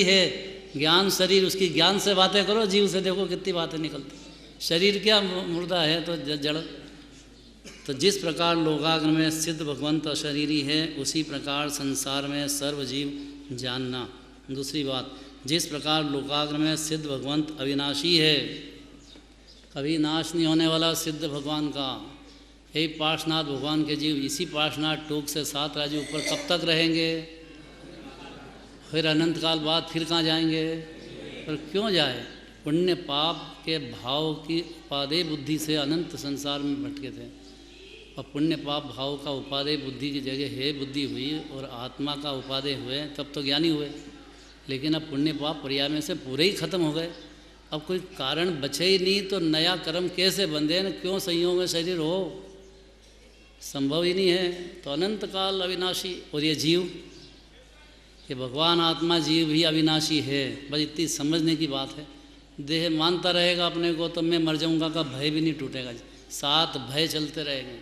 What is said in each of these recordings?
है ज्ञान शरीर, उसकी ज्ञान से बातें करो, जीव से देखो कितनी बातें निकलती। शरीर क्या मुर्दा है तो जड़। तो जिस प्रकार लोकाग्र में सिद्ध भगवंत अशरीरी है, उसी प्रकार संसार में सर्व जीव जानना। दूसरी बात, जिस प्रकार लोकाग्र में सिद्ध भगवंत अविनाशी है, कभी नाश नहीं होने वाला सिद्ध भगवान का, यही पार्श्वनाथ भगवान के जीव इसी पार्श्वनाथ टोक से 7 राज्य ऊपर कब तक रहेंगे? फिर अनंत काल बाद फिर कहाँ जाएंगे? पर क्यों जाए? पुण्य पाप के भाव की उपादेय बुद्धि से अनंत संसार में भटके थे, और पुण्य पाप भाव का उपादेय बुद्धि की जगह हे बुद्धि हुई और आत्मा का उपादेय हुए, तब तो ज्ञानी हुए। लेकिन अब पुण्य पाप पर्याय में से पूरे ही खत्म हो गए, अब कोई कारण बचे ही नहीं, तो नया कर्म कैसे बंधे न? क्यों संयोग में शरीर हो? संभव ही नहीं है। तो अनंत काल अविनाशी, और ये जीव, ये भगवान आत्मा जीव भी अविनाशी है। बस इतनी समझने की बात है। देह मानता रहेगा अपने को तो मैं मर जाऊंगा का भय भी नहीं टूटेगा, 7 भय चलते रहेंगे।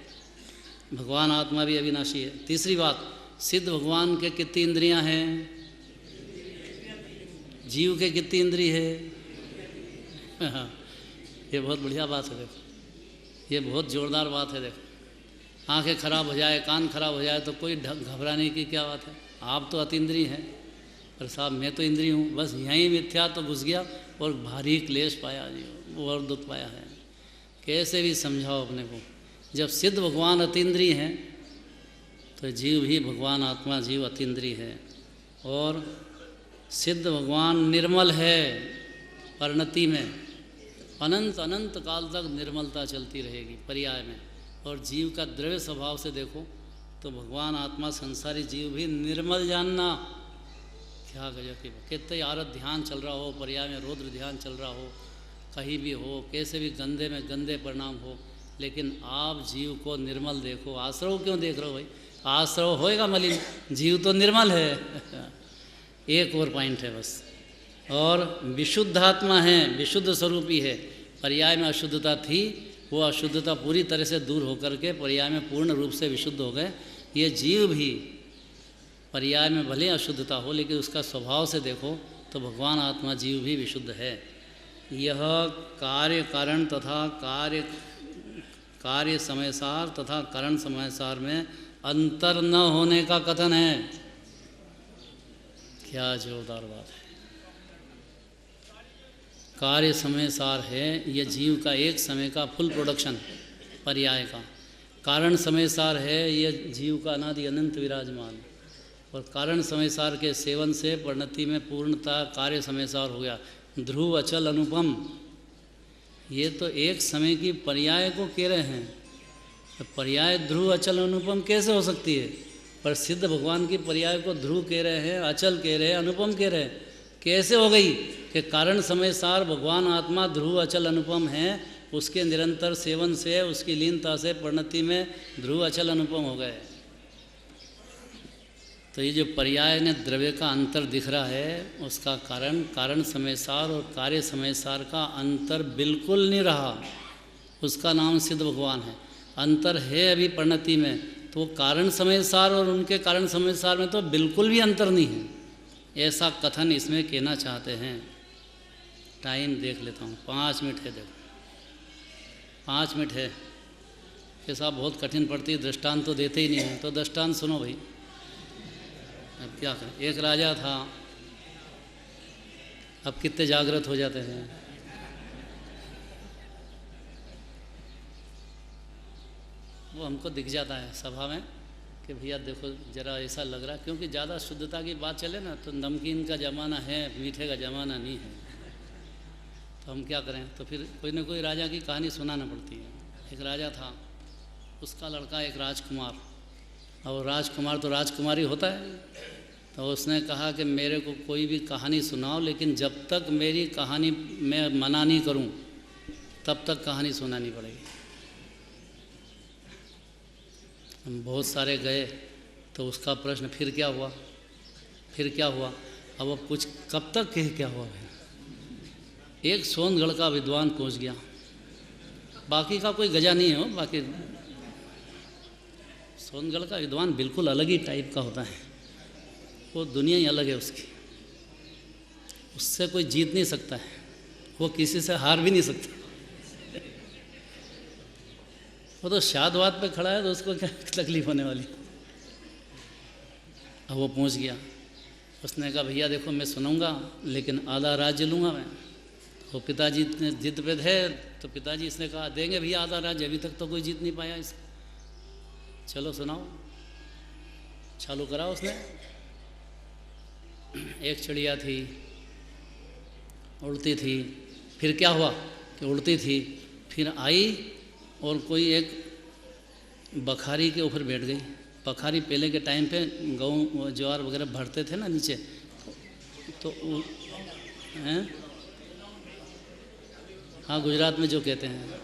भगवान आत्मा भी अविनाशी है। तीसरी बात, सिद्ध भगवान के कितनी इंद्रियां हैं? जीव के कितनी इंद्रिय है? ये बहुत बढ़िया बात है। देखो, ये बहुत जोरदार बात है। देखो, आंखें खराब हो जाए, कान खराब हो जाए तो कोई घबराने की क्या बात है? आप तो अतीन्द्रिय हैं, पर साहब मैं तो इंद्रिय हूँ। बस यहीं मिथ्या तो घुस गया और भारी क्लेश पाया जी, वो और दुख पाया है। कैसे भी समझाओ अपने को। जब सिद्ध भगवान अतीन्द्रिय हैं तो जीव भी भगवान आत्मा जीव अतीन्द्रिय है, और सिद्ध भगवान निर्मल है परिणति में, अनंत अनंत काल तक निर्मलता चलती रहेगी पर्याय में। और जीव का द्रव्य स्वभाव से देखो तो भगवान आत्मा संसारी जीव भी निर्मल जानना। क्या गजब की, कितने आरत ध्यान चल रहा हो, पर्याय में रौद्र ध्यान चल रहा हो, कहीं भी हो, कैसे भी गंदे में गंदे परिणाम हो, लेकिन आप जीव को निर्मल देखो। आश्रव क्यों देख रहे हो भाई? आश्रव होएगा मलिन, जीव तो निर्मल है। एक और पॉइंट है बस। और विशुद्ध आत्मा है, विशुद्ध स्वरूपी है। पर्याय में अशुद्धता थी, वो अशुद्धता पूरी तरह से दूर होकर के पर्याय में पूर्ण रूप से विशुद्ध हो गए। ये जीव भी पर्याय में भले अशुद्धता हो, लेकिन उसका स्वभाव से देखो तो भगवान आत्मा जीव भी विशुद्ध है। यह कार्य कारण तथा कार्य समयसार तथा कारण समयसार में अंतर न होने का कथन है। क्या जोरदार बात है। कार्य समय सार है, ये जीव का एक समय का फुल प्रोडक्शन पर्याय का। कारण समय सार है, ये जीव का अनादि अनंत विराजमान। और कारण समय सार के सेवन से परिणति में पूर्णता कार्य समय सार हो गया। ध्रुव अचल अनुपम, ये तो एक समय की पर्याय को कह रहे हैं। तो पर्याय ध्रुव अचल अनुपम कैसे हो सकती है? पर सिद्ध भगवान की पर्याय को ध्रुव कह रहे हैं, अचल कह रहे हैं, अनुपम कह रहे हैं। कैसे हो गई कि कारण समय सार भगवान आत्मा ध्रुव अचल अनुपम है, उसके निरंतर सेवन से, उसकी लीनता से परिणति में ध्रुव अचल अनुपम हो गए। तो ये जो पर्याय ने द्रव्य का अंतर दिख रहा है, उसका कारण कारण समय सार और कार्य समय सार का अंतर बिल्कुल नहीं रहा। उसका नाम सिद्ध भगवान है। अंतर है अभी परिणति में, तो कारण समय सार और उनके कारण समय सार में तो बिल्कुल भी अंतर नहीं है, ऐसा कथन इसमें कहना चाहते हैं। टाइम देख लेता हूँ, 5 मिनट है। देखो 5 मिनट है कि साहब बहुत कठिन पड़ती है, दृष्टांत तो देते ही नहीं हैं। तो दृष्टांत सुनो भाई। अब क्या करें, एक राजा था, अब कितने जागृत हो जाते हैं। वो हमको दिख जाता है सभा में कि भैया देखो जरा ऐसा लग रहा है, क्योंकि ज़्यादा शुद्धता की बात चले ना तो नमकीन का ज़माना है, मीठे का ज़माना नहीं है। तो हम क्या करें, तो फिर कोई ना कोई राजा की कहानी सुनाना पड़ती है। एक राजा था, उसका लड़का एक राजकुमार, और राजकुमार तो राजकुमार ही होता है। तो उसने कहा कि मेरे को कोई भी कहानी सुनाओ, लेकिन जब तक मेरी कहानी मैं मना नहीं करूं तब तक कहानी सुनानी पड़ेगी। हम बहुत सारे गए, तो उसका प्रश्न फिर क्या हुआ, फिर क्या हुआ। अब वो कुछ कब तक कहे क्या हुआ भाई। एक सोनगढ़ का विद्वान पहुंच गया, बाकी का कोई गजा नहीं हो। बाकी सोनगढ़ का विद्वान बिल्कुल अलग ही टाइप का होता है, वो दुनिया ही अलग है उसकी। उससे कोई जीत नहीं सकता है, वो किसी से हार भी नहीं सकता। वो तो शादवाद पे खड़ा है तो उसको क्या तकलीफ होने वाली। अब वो पहुंच गया, उसने कहा भैया देखो मैं सुनूंगा लेकिन आधा राज्य लूँगा मैं। तो पिताजी ने जिद पे थे, तो पिताजी इसने कहा देंगे भैया आधा राज्य, अभी तक तो कोई जीत नहीं पाया इसको, चलो सुनाओ। चालू करा उसने। एक चिड़िया थी, उड़ती थी, फिर क्या हुआ कि उड़ती थी, फिर आई और कोई एक बखारी के ऊपर बैठ गई। बखारी पहले के टाइम पे गेहूँ ज्वार वगैरह भरते थे ना नीचे, तो हैं, हाँ गुजरात में जो कहते हैं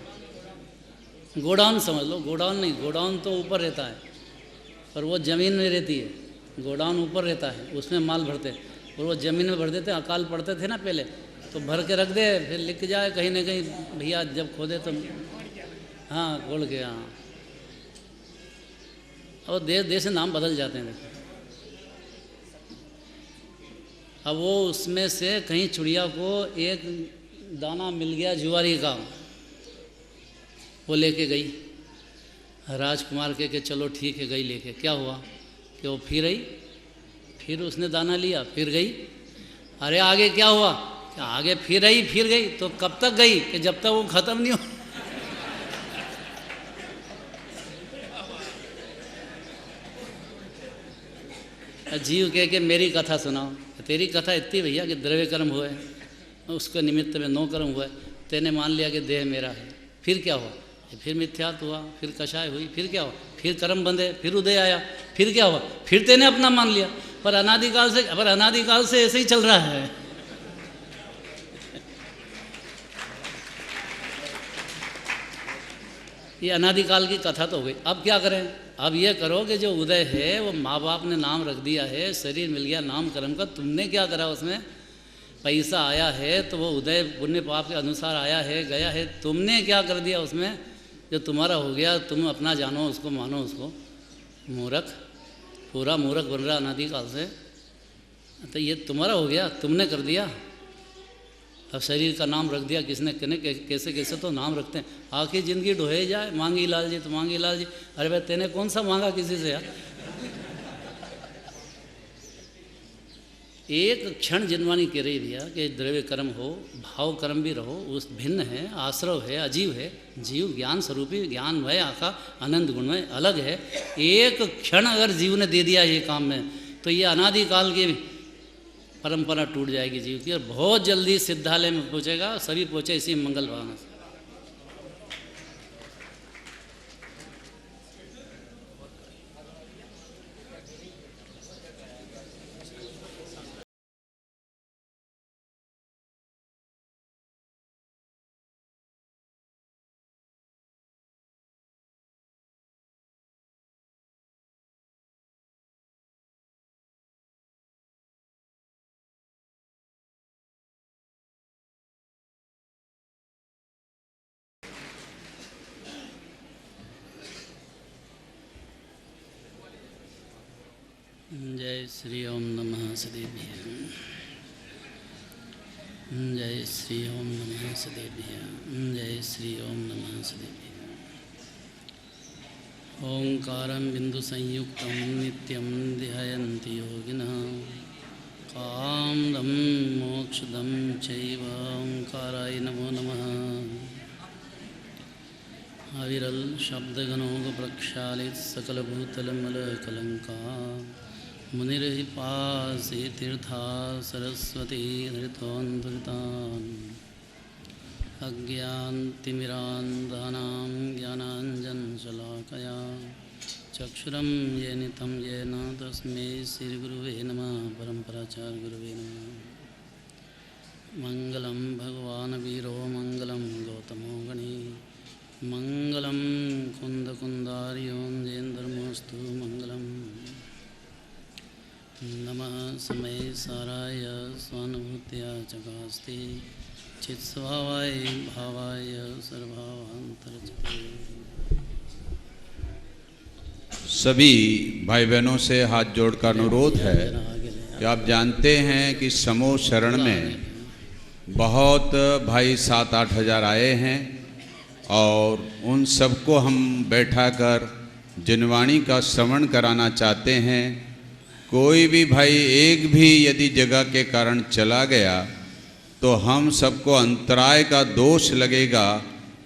गोडाउन समझ लो। गोडाउन नहीं, गोडाउन तो ऊपर रहता है पर वो ज़मीन में रहती है, गोडाउन ऊपर रहता है, उसमें माल भरते और वो ज़मीन में भर देते। अकाल पड़ते थे ना पहले, तो भर के रख दे, फिर लिख जाए कहीं ना कहीं भैया जब खोदे तो, हाँ खोल के, हाँ। और देश देश से नाम बदल जाते हैं देखो। अब वो उसमें से कहीं चिड़िया को एक दाना मिल गया ज्वारी का, वो लेके गई। राजकुमार के चलो ठीक है, गई लेके। क्या हुआ कि वो फिर आई, फिर उसने दाना लिया, फिर गई। अरे आगे क्या हुआ, आगे फिर आई, फिर गई। तो कब तक गई कि जब तक वो ख़त्म नहीं हो। जीव कह के मेरी कथा सुनाओ। तेरी कथा इतनी भैया कि द्रव्य कर्म हुए, उसके निमित्त में 9 कर्म हुए, तेने मान लिया कि देह मेरा है। फिर क्या हुआ, फिर मिथ्यात्व हुआ, फिर कषाय हुई, फिर क्या हुआ, फिर कर्म बंधे, फिर उदय आया, फिर क्या हुआ, फिर तेने अपना मान लिया। पर अनादिकाल से ऐसे ही चल रहा है। ये अनादिकाल की कथा तो हो गई। अब क्या करें, अब ये करो कि जो उदय है वो माँ बाप ने नाम रख दिया है, शरीर मिल गया नाम कर्म का, तुमने क्या करा उसमें, पैसा आया है तो वो उदय पुण्य पाप के अनुसार आया है, गया है। तुमने क्या कर दिया उसमें, जो तुम्हारा हो गया तुम अपना जानो उसको, मानो उसको। मूर्ख, पूरा मूर्ख बन रहा अनादिकाल से। तो ये तुम्हारा हो गया, तुमने कर दिया। अब शरीर का नाम रख दिया किसने, कैसे कैसे तो नाम रखते हैं। आखिर ज़िंदगी ढोए जाए, मांगी लाल जी तो मांगी लाल जी। अरे भाई तेने कौन सा मांगा किसी से यार। एक क्षण जिनवानी कह रही भैया कि द्रव्य कर्म हो, भाव कर्म भी रहो, उस भिन्न है, आश्रव है, अजीव है। जीव ज्ञान स्वरूपी, ज्ञान भय आका आनंद गुणमय अलग है। एक क्षण अगर जीव ने दे दिया ये काम में, तो ये अनादिकाल की परंपरा टूट जाएगी जीव की, और बहुत जल्दी सिद्धालय में पहुँचेगा। सभी पहुँचे इसी मंगल भावना से। जय श्री ओम नमः सदेभ्य। जय श्री ओम नमः सदेभ्य। जय श्री ओम नमः सदेभ्य। ओंकारं बिंदु संयुक्तं नित्यं ध्यायन्ति योगिनः कामदं मोक्षदं चैव ओंकाराय नमो नमः। अविरल शब्दगणोग प्रक्षालित सकलभूतलमलकलंका मुनिर्पासे तीर्था सरस्वती धृतोन्धृतान् अज्ञानतिमिरान्धानां ज्ञानाञ्जनशलाकया चक्षुरं येनितं येन तस्मै श्रीगुरुवे नमः। परम्पराचार्यगुरुवे नमः। मङ्गलं भगवान् वीरो मङ्गलं गौतमो गणी मङ्गलं कुन्दकुन्दार्योऽन्येन्द्रमस्तु मङ्गलम्। नमः समय साराय स्वानुभूत्या चकास्ति चित्स्वभावाय भावाय सर्वभावान्तरचिते। सभी भाई बहनों से हाथ जोड़कर अनुरोध है कि आप जानते हैं कि समूह शरण में बहुत भाई 7-8 हज़ार आए हैं और उन सबको हम बैठा कर जिनवाणी का श्रवण कराना चाहते हैं। कोई भी भाई एक भी यदि जगह के कारण चला गया तो हम सबको अंतराय का दोष लगेगा।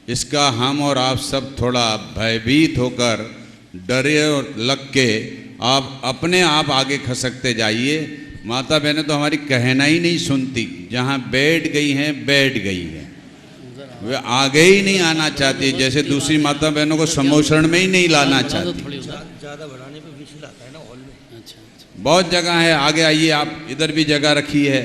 इसका हम और आप सब थोड़ा भयभीत होकर डरे और लग के आप अपने आप आगे खसकते जाइए। माता बहनें तो हमारी कहना ही नहीं सुनती, जहाँ बैठ गई हैं बैठ गई हैं, वे आगे ही नहीं आना चाहती। जैसे दूसरी माता बहनों को समोषण में ही नहीं लाना चाहती। ज़्यादा बढ़ाने पे विषय आता है ना हॉल में। अच्छा अच्छा, बहुत जगह है, आगे आइए आप, इधर भी जगह रखी है।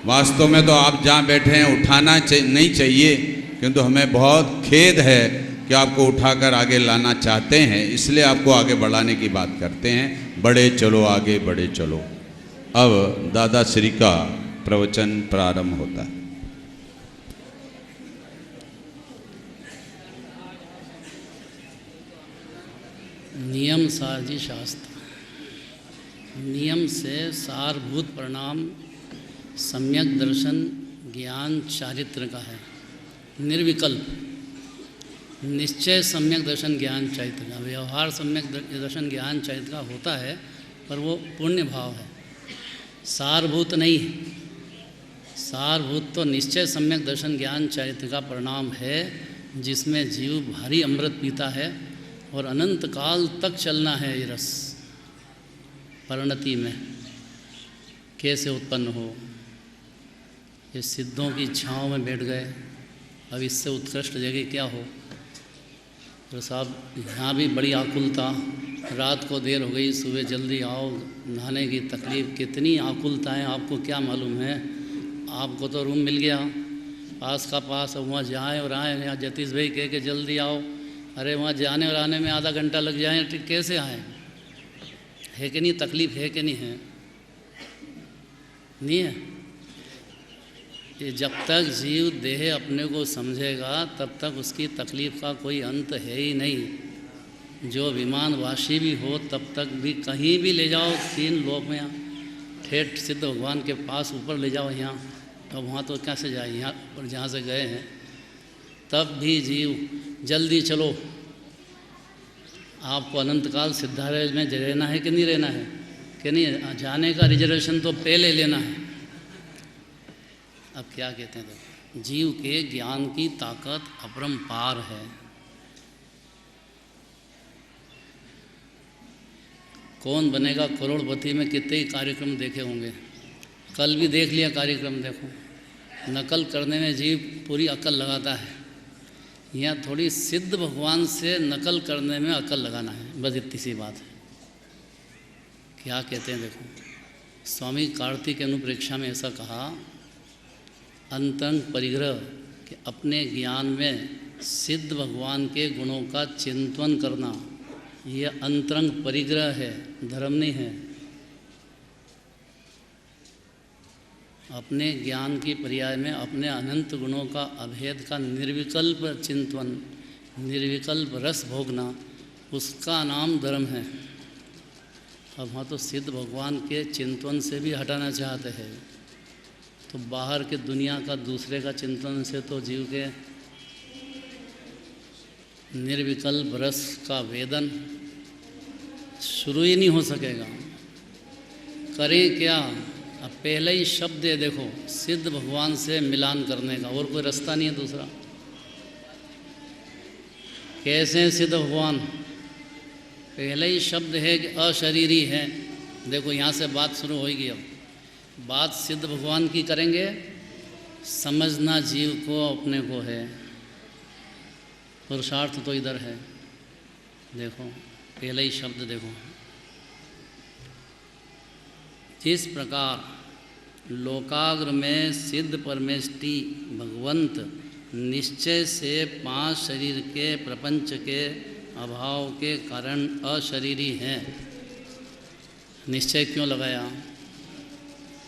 वास्तव में तो आप जहाँ बैठे हैं उठाना नहीं चाहिए, किंतु हमें बहुत खेद है कि आपको उठाकर आगे लाना चाहते हैं, इसलिए आपको आगे बढ़ाने की बात करते हैं। बढ़े चलो आगे, बढ़े चलो। अब दादा श्री का प्रवचन प्रारंभ होता है। नियम सारजी शास्त्र। नियम से सारभूत परिणाम सम्यक दर्शन ज्ञान चारित्र का है। निर्विकल्प निश्चय सम्यक दर्शन ज्ञान चारित्र का, व्यवहार सम्यक दर्शन ज्ञान चारित्र का होता है, पर वो पुण्य भाव है, सारभूत नहीं है। सारभूत तो निश्चय सम्यक दर्शन ज्ञान चारित्र का परिणाम है, जिसमें जीव भारी अमृत पीता है और अनंत काल तक चलना है। ये रस परिणति में कैसे उत्पन्न हो, ये सिद्धों की छाँव में बैठ गए, अब इससे उत्कृष्ट जगह क्या हो। तो साहब यहाँ भी बड़ी आकुलता, रात को देर हो गई, सुबह जल्दी आओ, नहाने की तकलीफ़, कितनी आकुलताएं आपको क्या मालूम है। आपको तो रूम मिल गया पास का पास, अब वहाँ जाएँ और आएँ। यहाँ जतीश भाई कह के जल्दी आओ, अरे वहाँ जाने और आने में आधा घंटा लग जाए, ठीक कैसे आएँ। है कि नहीं, तकलीफ़ है कि नहीं है, नहीं है। ये जब तक जीव देह अपने को समझेगा तब तक उसकी तकलीफ़ का कोई अंत है ही नहीं। जो विमानवासी भी हो तब तक भी कहीं भी ले जाओ, 3 लोक में, ठेठ सिद्ध भगवान के पास ऊपर ले जाओ यहाँ, तो वहाँ तो कैसे जाए, यहाँ पर जहाँ से गए हैं तब भी जीव जल्दी चलो। आपको अनंत काल सिद्धालय में रहना है कि नहीं रहना है, कि नहीं, जाने का रिजर्वेशन तो पहले लेना है। अब क्या कहते हैं, देखो, जीव के ज्ञान की ताकत अपरंपार है। कौन बनेगा करोड़पति में कितने ही कार्यक्रम देखे होंगे, कल भी देख लिया कार्यक्रम। देखो, नकल करने में जीव पूरी अकल लगाता है, यहाँ थोड़ी सिद्ध भगवान से नकल करने में अकल लगाना है, बस इतनी सी बात है। क्या कहते हैं, देखो, स्वामी कार्तिक अनुप्रेक्षा में ऐसा कहा, अंतरंग परिग्रह कि अपने ज्ञान में सिद्ध भगवान के गुणों का चिंतन करना, यह अंतरंग परिग्रह है, धर्म नहीं है। अपने ज्ञान की पर्याय में अपने अनंत गुणों का अभेद का निर्विकल्प चिंतन, निर्विकल्प रस भोगना, उसका नाम धर्म है। अब वहाँ तो सिद्ध भगवान के चिंतन से भी हटाना चाहते हैं, तो बाहर के दुनिया का दूसरे का चिंतन से तो जीव के निर्विकल्प रस का वेदन शुरू ही नहीं हो सकेगा। करें क्या, अब पहले ही शब्द है, देखो, सिद्ध भगवान से मिलान करने का, और कोई रास्ता नहीं है दूसरा। कैसे हैं सिद्ध भगवान, पहले ही शब्द है कि अशरीरी है। देखो यहाँ से बात शुरू होगी। अब बात सिद्ध भगवान की करेंगे, समझना जीव को अपने को है, पुरुषार्थ तो इधर है। देखो पहले ही शब्द देखो, जिस प्रकार लोकाग्र में सिद्ध परमेष्टि भगवंत निश्चय से 5 शरीर के प्रपंच के अभाव के कारण अशरीरी हैं। निश्चय क्यों लगाया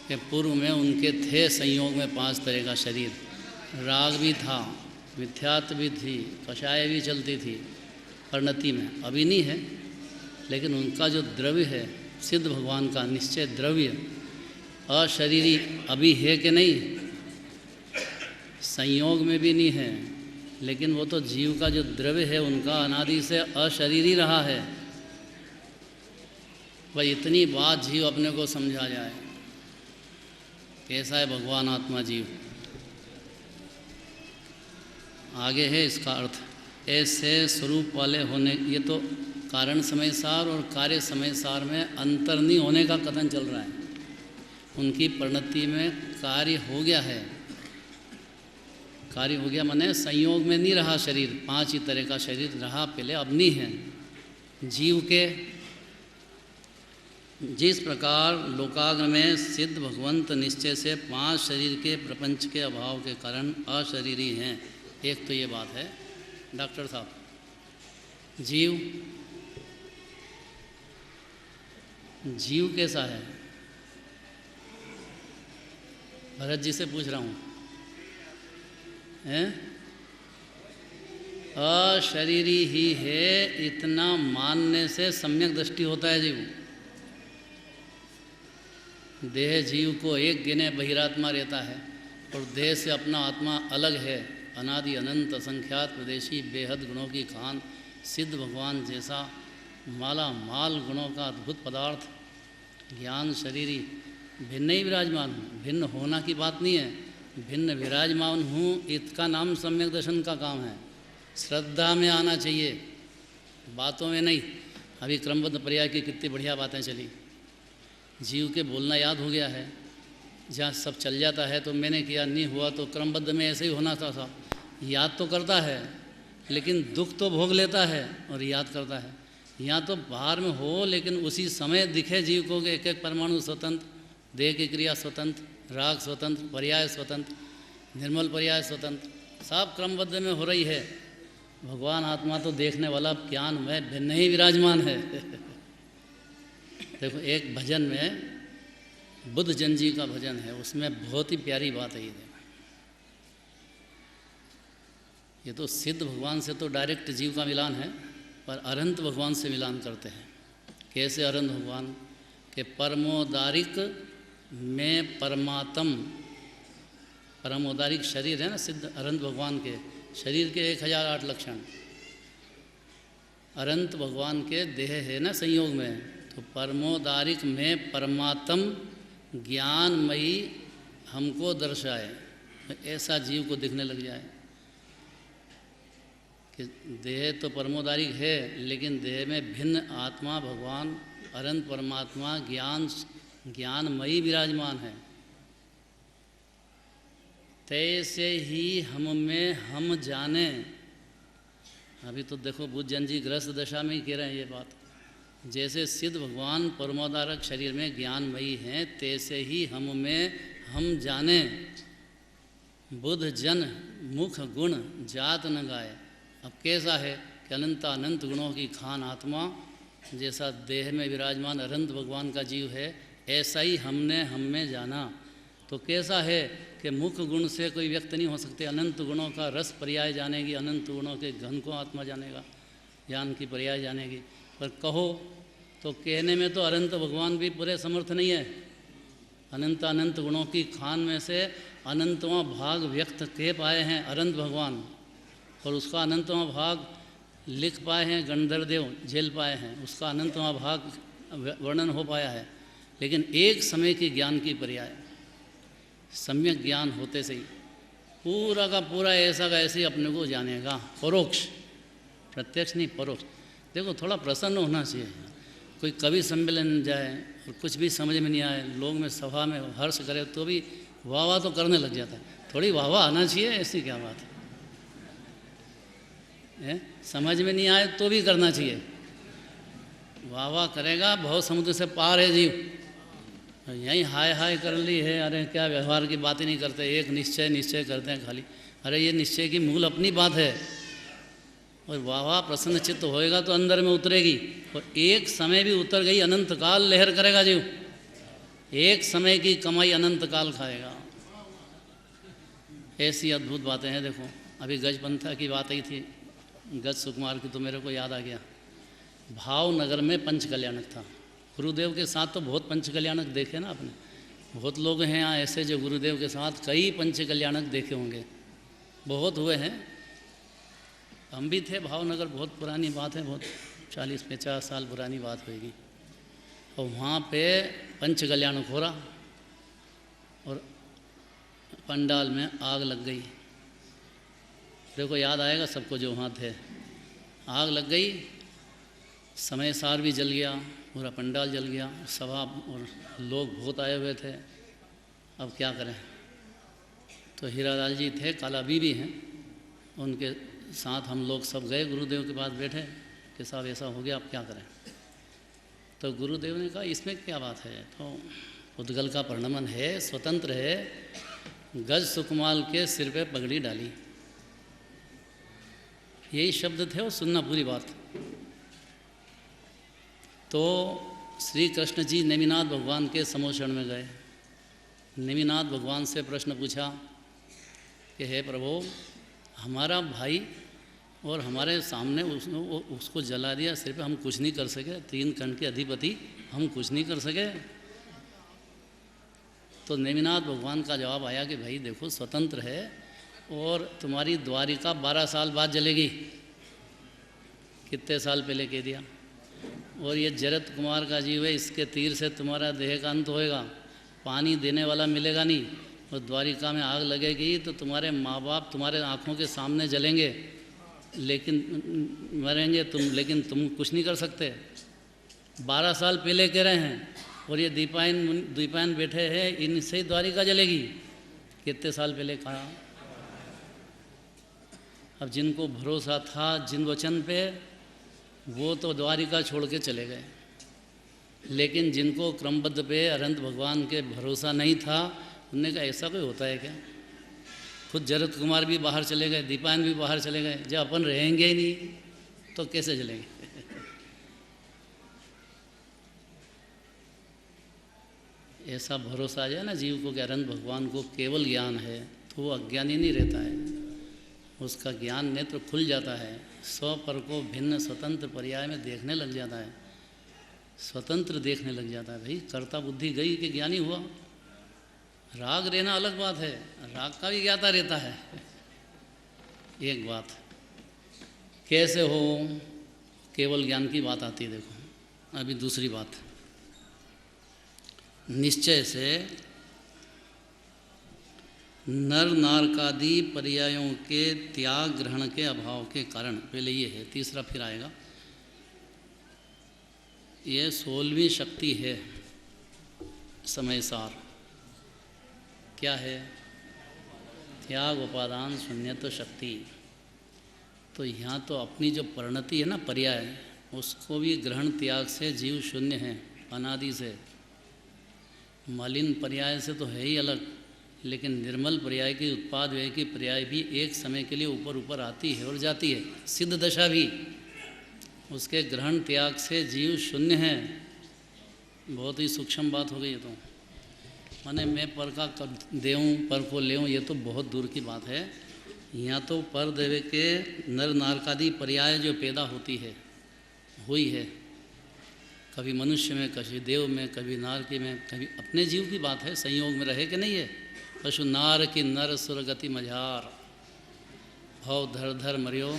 कि पूर्व में उनके थे संयोग में 5 तरह का शरीर, राग भी था, मिथ्यात्व भी थी, कषाय भी चलती थी परिणति में, अभी नहीं है, लेकिन उनका जो द्रव्य है सिद्ध भगवान का निश्चय द्रव्य अशरीरी अभी है कि नहीं, संयोग में भी नहीं है, लेकिन वो तो जीव का जो द्रव्य है उनका अनादि से अशरीरी रहा है। भाई इतनी बात जीव अपने को समझा जाए, कैसा है भगवान आत्मा जीव। आगे है इसका अर्थ, ऐसे स्वरूप वाले होने, ये तो कारण समय सार और कार्य समय सार में अंतर नहीं होने का कथन चल रहा है। उनकी परिणति में कार्य हो गया है, कार्य हो गया माने संयोग में नहीं रहा शरीर, 5 ही तरह का शरीर रहा पहले, अब नहीं है। जीव के जिस प्रकार लोकाग्र में सिद्ध भगवंत निश्चय से 5 शरीर के प्रपंच के अभाव के कारण अशरीरी हैं, एक तो ये बात है। डॉक्टर साहब, जीव कैसा है? भरत जी से पूछ रहा हूँ, हैं? अशरीरी ही है, इतना मानने से सम्यक दृष्टि होता है जीव। देह जीव को एक गिने बहिरात्मा रहता है, और देह से अपना आत्मा अलग है, अनादि अनंत असंख्यात प्रदेशी बेहद गुणों की खान, सिद्ध भगवान जैसा माला माल गुणों का अद्भुत पदार्थ, ज्ञान शरीरी भिन्न ही विराजमान हूँ। भिन्न होना की बात नहीं है, भिन्न विराजमान हूँ, इसका नाम सम्यक दर्शन का काम है। श्रद्धा में आना चाहिए, बातों में नहीं। अभी क्रमबद्ध पर्याय की कितनी बढ़िया बातें चली। जीव के बोलना याद हो गया है, जहाँ सब चल जाता है तो मैंने किया, नहीं हुआ तो क्रमबद्ध में ऐसे ही होना था। साहब याद तो करता है, लेकिन दुख तो भोग लेता है और याद करता है। यहाँ तो बाहर में हो, लेकिन उसी समय दिखे जीव को कि एक एक परमाणु स्वतंत्र, देह की क्रिया स्वतंत्र, राग स्वतंत्र, पर्याय स्वतंत्र, निर्मल पर्याय स्वतंत्र, सब क्रमबद्ध में हो रही है। भगवान आत्मा तो देखने वाला ज्ञान में भिन्न ही विराजमान है। देखो एक भजन में बुद्ध जन जी का भजन है, उसमें बहुत ही प्यारी बात है। ये तो सिद्ध भगवान से तो डायरेक्ट जीव का मिलान है, पर अरंत भगवान से मिलान करते हैं। कैसे अरंत भगवान के परमोदारिक में परमात्म, परमोदारिक शरीर है ना सिद्ध अरंत भगवान के शरीर के 1008 लक्षण, अरंत भगवान के देह है ना संयोग में, तो परमोदारिक में परमात्म ज्ञानमयी हमको दर्शाए, ऐसा जीव को दिखने लग जाए कि देह तो परमोदारिक है, लेकिन देह में भिन्न आत्मा भगवान अनंत परमात्मा ज्ञानमयी विराजमान है। तैसे ही हम में हम जाने। अभी तो देखो बुद्ध जन जी गृहस्थ दशा में ही कह रहे हैं ये बात। जैसे सिद्ध भगवान परमोदारक शरीर में ज्ञानमयी हैं, तैसे ही हम में हम जाने। बुद्ध जन मुख गुण जात न गाए। अब कैसा है कि अनंत अनंत गुणों की खान आत्मा जैसा देह में विराजमान अनंत भगवान का जीव है, ऐसा ही हमने हम में जाना। तो कैसा है कि मुख गुण से कोई व्यक्त नहीं हो सकते। अनंत गुणों का रस पर्याय जानेगी, अनंत गुणों के घन को आत्मा जानेगा, ज्ञान की पर्याय जानेगी। पर कहो तो कहने में तो अनंत भगवान भी पूरे समर्थ नहीं है। अनंत अनंत गुणों की खान में से अनंतवां भाग व्यक्त कह पाए हैं अनंत भगवान, और उसका अनंतवां भाग लिख पाए हैं गणधर देव, झेल पाए हैं, उसका अनंतवां भाग वर्णन हो पाया है। लेकिन एक समय की ज्ञान की पर्याय, सम्यक ज्ञान होते से ही पूरा का पूरा ऐसा का ऐसे ही अपने को जानेगा। परोक्ष, प्रत्यक्ष नहीं, परोक्ष। देखो थोड़ा प्रसन्न होना चाहिए। कोई कवि सम्मेलन जाए और कुछ भी समझ में नहीं आए, लोग में सभा में हर्ष करे तो भी वाह वाह तो करने लग जाता है। थोड़ी वाह वाह आना चाहिए, ऐसी क्या बात है? समझ में नहीं आए तो भी करना चाहिए। वाह वाह करेगा, बहुत समुद्र से पार है जीव। यहीं हाय हाय कर ली है, अरे क्या व्यवहार की बात ही नहीं करते, एक निश्चय निश्चय करते हैं खाली। अरे ये निश्चय की मूल अपनी बात है। और वाह वाह प्रसन्न चित्त होएगा तो अंदर में उतरेगी, और एक समय भी उतर गई अनंत काल लहर करेगा जीव। एक समय की कमाई अनंत काल खाएगा। ऐसी अद्भुत बातें हैं। देखो अभी गजपंथा की बात आई थी, गज सुकुमार की, तो मेरे को याद आ गया। भावनगर में पंच कल्याणक था। गुरुदेव के साथ तो बहुत पंच कल्याणक देखे ना आपने, बहुत लोग हैं यहाँ ऐसे जो गुरुदेव के साथ कई पंच कल्याणक देखे होंगे, बहुत हुए हैं। हम भी थे भावनगर, बहुत पुरानी बात है, बहुत 40-50 साल पुरानी बात होगी। और वहाँ पे पंच कल्याणक हो रहा और पंडाल में आग लग गई। देखो याद आएगा सबको जो वहाँ थे। आग लग गई, समय सार भी जल गया, पूरा पंडाल जल गया, सभा और लोग बहुत आए हुए थे। अब क्या करें? तो हीरालाल जी थे, काला बीबी हैं, उनके साथ हम लोग सब गए गुरुदेव के पास, बैठे कि साहब ऐसा हो गया, अब क्या करें? तो गुरुदेव ने कहा इसमें क्या बात है, तो उद्गल का परिणमन है, स्वतंत्र है। गज सुकुमार के सिर पे पगड़ी डाली, यही शब्द थे और सुनना पूरी बात। तो श्री कृष्ण जी नेमिनाथ भगवान के समोषण में गए। नेमिनाथ भगवान से प्रश्न पूछा कि हे प्रभु, हमारा भाई और हमारे सामने उसको जला दिया सिर पे, हम कुछ नहीं कर सके, 3 खंड के अधिपति, हम कुछ नहीं कर सके। तो नेमिनाथ भगवान का जवाब आया कि भाई देखो, स्वतंत्र है और तुम्हारी द्वारिका 12 साल बाद जलेगी। कितने साल पहले कह दिया। और ये जरत कुमार का जीव है, इसके तीर से तुम्हारा देह का अंत होएगा, पानी देने वाला मिलेगा नहीं, और द्वारिका में आग लगेगी तो तुम्हारे माँ बाप तुम्हारे आँखों के सामने जलेंगे, लेकिन मरेंगे तुम, लेकिन तुम कुछ नहीं कर सकते। 12 साल पहले कह रहे हैं, और ये दीपायन बैठे हैं, इनसे ही द्वारिका जलेगी। कितने साल पहले कहा। अब जिनको भरोसा था जिन वचन पे, वो तो द्वारिका छोड़ के चले गए, लेकिन जिनको क्रमबद्ध पे अनंत भगवान के भरोसा नहीं था, उनने कहा ऐसा कोई होता है क्या? खुद जरत कुमार भी बाहर चले गए, दीपायन भी बाहर चले गए। जब अपन रहेंगे ही नहीं तो कैसे जलेंगे? ऐसा भरोसा आ जाए ना जीव को कि अनंत भगवान को केवल ज्ञान है, तो वो अज्ञानी नहीं रहता है, उसका ज्ञान नेत्र खुल जाता है, स्व पर को भिन्न स्वतंत्र पर्याय में देखने लग जाता है, स्वतंत्र देखने लग जाता है। भाई कर्ता बुद्धि गई कि ज्ञानी हुआ। राग रहना अलग बात है, राग का भी ज्ञाता रहता है। एक बात कैसे हो, केवल ज्ञान की बात आती है। देखो अभी दूसरी बात, निश्चय से नर नारकादि पर्यायों के त्याग ग्रहण के अभाव के कारण, पहले ये है, तीसरा फिर आएगा। ये 16वीं शक्ति है समय सार। क्या है? त्याग उपादान शून्यत्व शक्ति। तो यहाँ तो अपनी जो परिणति है ना, पर्याय, उसको भी ग्रहण त्याग से जीव शून्य है अनादि से। मलिन पर्याय से तो है ही अलग, लेकिन निर्मल पर्याय की, उत्पाद व्यय की पर्याय भी एक समय के लिए ऊपर ऊपर आती है और जाती है। सिद्ध दशा भी, उसके ग्रहण त्याग से जीव शून्य है। बहुत ही सूक्ष्म बात हो गई है। तो माने मैं पर का कब देऊँ, पर को लेऊँ, ये तो बहुत दूर की बात है। यहाँ तो पर देवे के नर नारकादि पर्याय जो पैदा होती है, हुई है, कभी मनुष्य में, कभी देव में, कभी नारकी में, कभी अपने जीव की बात है, संयोग में रहे कि नहीं है। पशु नार की नर सुरगति मझार, भव धर धर मरियो।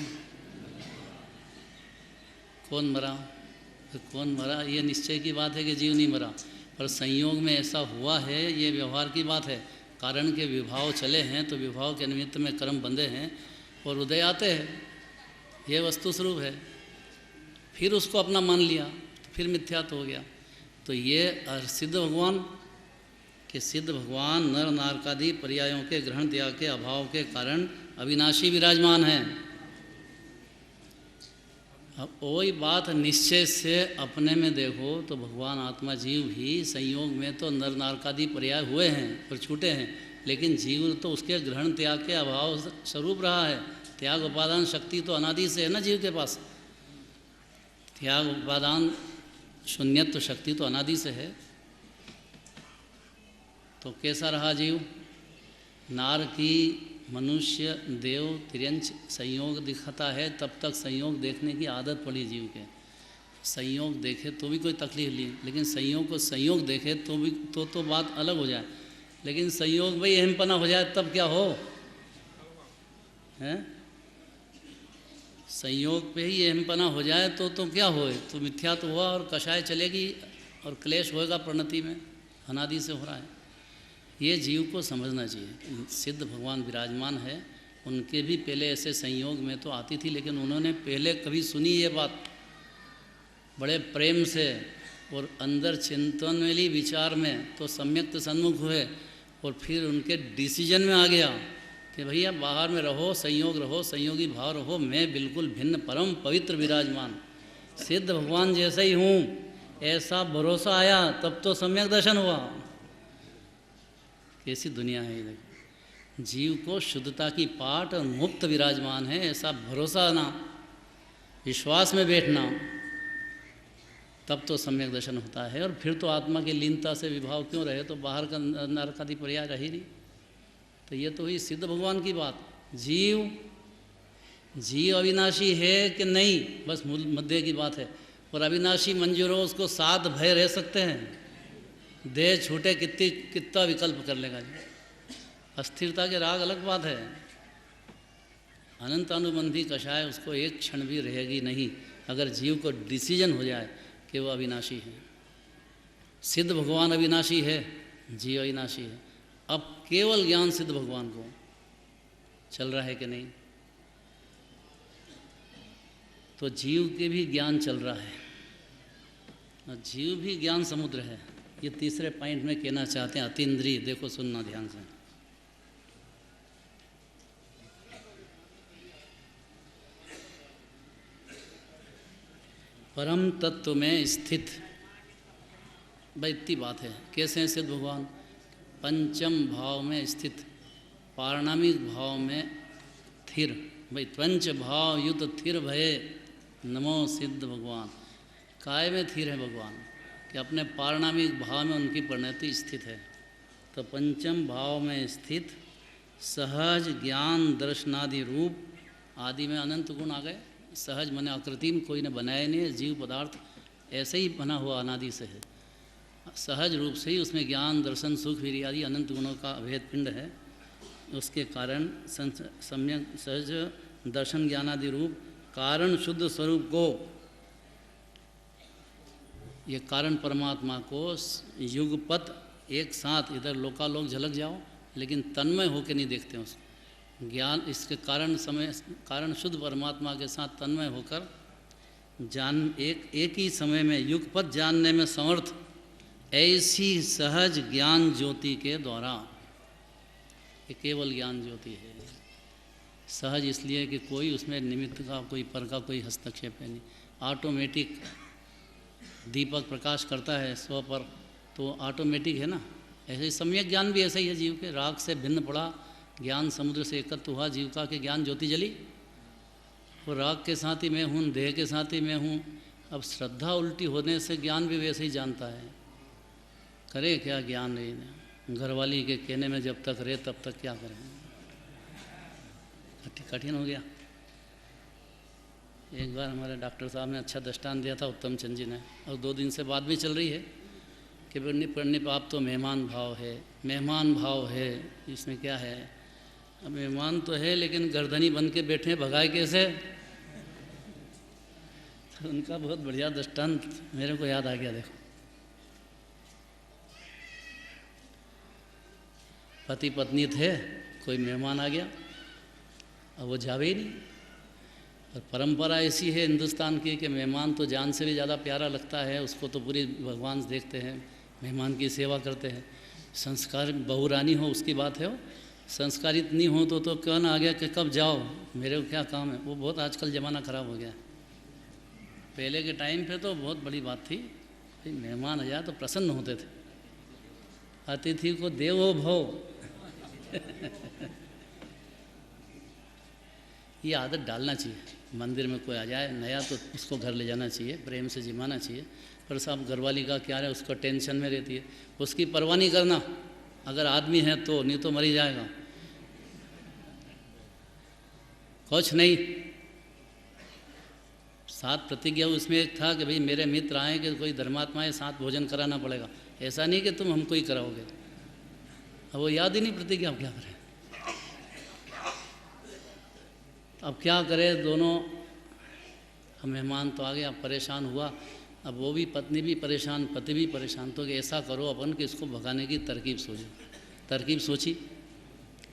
कौन मरा? कौन मरा? ये निश्चय की बात है कि जीव नहीं मरा, पर संयोग में ऐसा हुआ है, ये व्यवहार की बात है। कारण के विभाव चले हैं तो विभाव के निमित्त में कर्म बंधे हैं और उदय आते हैं, ये वस्तु स्वरूप है। फिर उसको अपना मान लिया तो फिर मिथ्यात्व हो गया। तो ये सिद्ध भगवान कि सिद्ध भगवान नर नारकादि पर्यायों के ग्रहण त्याग के अभाव के कारण अविनाशी विराजमान हैं। अब वही बात निश्चय से अपने में देखो तो भगवान आत्मा जीव भी संयोग में तो नर नारकादि पर्याय हुए हैं और छूटे हैं, लेकिन जीव तो उसके ग्रहण त्याग के अभाव स्वरूप रहा है। त्याग उपादान शक्ति तो अनादि से है ना जीव के पास, त्याग उपादान शून्यत्व शक्ति तो अनादि से है। तो कैसा रहा जीव? नार की मनुष्य देव तिर्यंच संयोग दिखाता है, तब तक संयोग देखने की आदत पड़ी जीव के। संयोग देखे तो भी कोई तकलीफ नहीं, लेकिन संयोग को संयोग देखे तो भी तो बात अलग हो जाए। लेकिन संयोग भाई अहमपना हो जाए तब क्या हो, हैं? संयोग पे ही अहमपना हो जाए तो क्या होए, तो मिथ्या तो हुआ और कषाय चलेगी और क्लेश होएगा प्रणति में, अनादि से हो रहा है। ये जीव को समझना चाहिए। सिद्ध भगवान विराजमान है, उनके भी पहले ऐसे संयोग में तो आती थी, लेकिन उन्होंने पहले कभी सुनी ये बात बड़े प्रेम से और अंदर चिंतन में ली, विचार में तो सम्यक सन्मुख हुए और फिर उनके डिसीजन में आ गया कि भैया बाहर में रहो, संयोग रहो, संयोगी भाव रहो, मैं बिल्कुल भिन्न परम पवित्र विराजमान सिद्ध भगवान जैसा ही हूँ, ऐसा भरोसा आया तब तो सम्यक दर्शन हुआ। कैसी दुनिया है ये, जीव को शुद्धता की पाठ और मुक्त विराजमान है, ऐसा भरोसा आना, विश्वास में बैठना, तब तो सम्यक दर्शन होता है। और फिर तो आत्मा की लीनता से विभाव क्यों रहे, तो बाहर का नरक आदि पर्याय रह ही नहीं। तो ये तो हुई सिद्ध भगवान की बात। जीव अविनाशी है कि नहीं, बस मूल मुद्दे की बात है। और अविनाशी मंजूर हो, उसको साथ भय रह सकते हैं, देह छूटे कितना विकल्प कर लेगा जी। अस्थिरता के राग अलग बात है, अनंत अनुबंधी कषाय उसको एक क्षण भी रहेगी नहीं, अगर जीव को डिसीजन हो जाए कि वो अविनाशी है। सिद्ध भगवान अविनाशी है, जीव अविनाशी है। अब केवल ज्ञान सिद्ध भगवान को चल रहा है कि नहीं, तो जीव के भी ज्ञान चल रहा है और जीव भी ज्ञान समुद्र है। ये तीसरे पॉइंट में कहना चाहते हैं अतीन्द्रिय। देखो सुनना ध्यान से, परम तत्व में स्थित, भाई इतनी बात है। कैसे हैं सिद्ध भगवान? पंचम भाव में स्थित, पारणामिक भाव में स्थिर। भाई पंच भाव युद्ध थिर भये नमो सिद्ध भगवान। काय में स्थिर है भगवान कि अपने पारणामिक भाव में उनकी परिणति स्थित है। तो पंचम भाव में स्थित, सहज ज्ञान दर्शनादि रूप, आदि में अनंत गुण आ गए। सहज मने आकृति कोई ने बनाया नहीं है, जीव पदार्थ ऐसे ही बना हुआ अनादि से है। सहज रूप से ही उसमें ज्ञान दर्शन सुख वीर्य आदि अनंत गुणों का अभेद पिंड है। उसके कारण सम्यक सहज दर्शन ज्ञान आदि रूप कारण शुद्ध स्वरूप को, ये कारण परमात्मा को युगपत एक साथ इधर लोकालोक झलक जाओ, लेकिन तन्मय होकर नहीं देखते उसको। ज्ञान इसके कारण शुद्ध परमात्मा के साथ तन्मय होकर जान एक ही समय में युगपत जानने में समर्थ, ऐसी सहज ज्ञान ज्योति के द्वारा। ये केवल ज्ञान ज्योति है। सहज इसलिए कि कोई उसमें निमित्त का, कोई पर का कोई हस्तक्षेप है नहीं। ऑटोमेटिक दीपक प्रकाश करता है स्व पर, तो ऑटोमेटिक है ना। ऐसे ही सम्यक ज्ञान भी ऐसा ही है जीव के। राग से भिन्न पड़ा ज्ञान समुद्र से एकत्र हुआ जीव का, कि ज्ञान ज्योति जली। और राग के साथ ही मैं हूँ, देह के साथ ही मैं हूँ। अब श्रद्धा उल्टी होने से ज्ञान भी वैसे ही जानता है। करे क्या ज्ञान नहीं, घरवाली के कहने में जब तक रहे तब तक क्या करें, कठिन हो गया। एक बार हमारे डॉक्टर साहब ने अच्छा दृष्टांत दिया था, उत्तम चंद जी ने, और 2 दिन से बाद भी चल रही है कि पढ़ने पर आप तो मेहमान भाव है, मेहमान भाव है। इसमें क्या है? अब मेहमान तो है, लेकिन गर्दनी बन के बैठे भगाए कैसे? तो उनका बहुत बढ़िया दृष्टांत मेरे को याद आ गया। देखो, पति पत्नी थे, कोई मेहमान आ गया, अब वो जावे ही नहीं। और परंपरा ऐसी है हिंदुस्तान की कि मेहमान तो जान से भी ज़्यादा प्यारा लगता है, उसको तो पूरी भगवान देखते हैं, मेहमान की सेवा करते हैं। संस्कार बहुरानी हो उसकी बात है, वो संस्कारित नहीं हो तो कौन आ गया कि कब जाओ, मेरे को क्या काम है। वो बहुत आजकल ज़माना ख़राब हो गया। पहले के टाइम पे तो बहुत बड़ी बात थी, भाई मेहमान आ जाए तो प्रसन्न होते थे। अतिथि को देवो भव ये आदत डालना चाहिए। मंदिर में कोई आ जाए नया तो उसको घर ले जाना चाहिए, प्रेम से जिमाना चाहिए। पर साहब घरवाली का क्या है, उसको टेंशन में रहती है, उसकी परवाह नहीं करना। अगर आदमी है तो, नहीं तो मर ही जाएगा। कुछ नहीं। 7 प्रतिज्ञा उसमें एक था कि भाई मेरे मित्र आए कि कोई धर्मात्मा है, 7 भोजन कराना पड़ेगा। ऐसा नहीं कि तुम हमको ही कराओगे। अब वो याद ही नहीं प्रतिज्ञा, अब क्या करें। अब क्या करें, दोनों मेहमान तो आ गए, अब परेशान हुआ। अब वो भी, पत्नी भी परेशान, पति भी परेशान। तो कि ऐसा करो अपन कि इसको भगाने की तरकीब सोचो। तरकीब सोची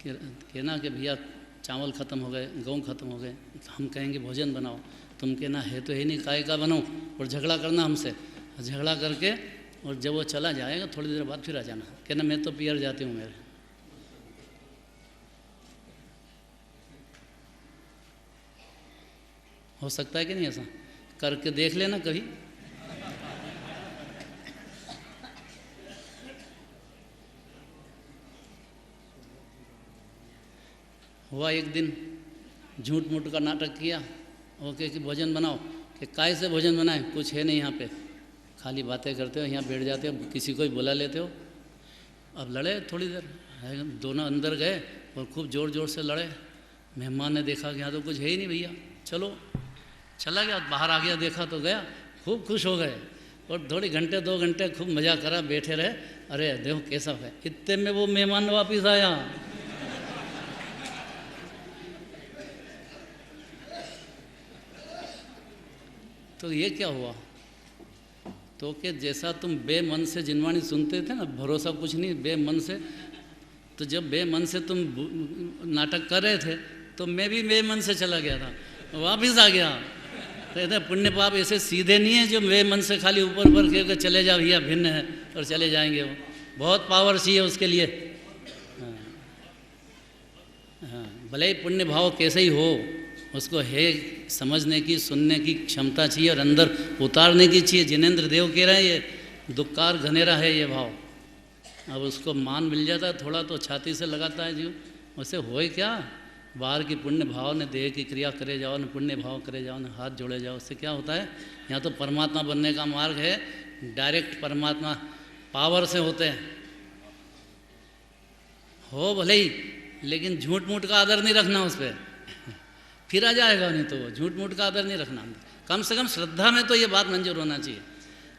कि ना कि भैया चावल ख़त्म हो गए, गेहूँ ख़त्म हो गए, तो हम कहेंगे भोजन बनाओ, तुम कहना है तो है नहीं, काय का बनाओ, और झगड़ा करना हमसे। झगड़ा करके और जब वो चला जाएगा थोड़ी देर बाद फिर आ जाना, कहना मैं तो पियर जाती हूँ मेरे। हो सकता है कि नहीं? ऐसा करके देख लेना कभी। हुआ एक दिन, झूठ मूठ का नाटक किया। ओके कि भोजन बनाओ, कि काय से भोजन बनाए, कुछ है नहीं यहाँ पे, खाली बातें करते हो, यहाँ बैठ जाते हो, किसी को ही बुला लेते हो। अब लड़े थोड़ी देर, दोनों अंदर गए और खूब ज़ोर ज़ोर से लड़े। मेहमान ने देखा कि यहाँ तो कुछ है ही नहीं भैया, चलो चला गया। बाहर आ गया, देखा तो गया, खूब खुश हो गए और थोड़ी घंटे 2 घंटे खूब मज़ा करा, बैठे रहे। अरे देखो कैसा है, इतने में वो मेहमान वापिस आया। तो ये क्या हुआ, तो कि जैसा तुम बेमन से जिनवाणी सुनते थे ना, भरोसा कुछ नहीं, बेमन से, तो जब बेमन से तुम नाटक कर रहे थे तो मैं भी बेमन से चला गया था, वापिस आ गया। तो कहते पुण्य पाप ऐसे सीधे नहीं है जो बेमन से खाली ऊपर ऊपर के चले जा भैया भिन्न है और चले जाएंगे। वो बहुत पावर चाहिए उसके लिए। हाँ, भले ही पुण्य भाव कैसे ही हो, उसको है समझने की, सुनने की क्षमता चाहिए और अंदर उतारने की चाहिए। जिनेंद्र देव कह रहे हैं ये दुक्कार घनेरा है ये भाव। अब उसको मान मिल जाता है थोड़ा तो छाती से लगाता है जीव। उससे होए क्या, बाहर की पुण्य भाव ने देह की क्रिया करे जाओ, न पुण्य भाव करे जाओ, न हाथ जोड़े जाओ, उससे क्या होता है। यहाँ तो परमात्मा बनने का मार्ग है, डायरेक्ट परमात्मा पावर से होते हैं। हो भले ही, लेकिन झूठ मूठ का आदर नहीं रखना उस पर, फिर आ जाएगा। नहीं तो झूठ मूठ का आदर नहीं रखना। कम से कम श्रद्धा में तो ये बात मंजूर होना चाहिए।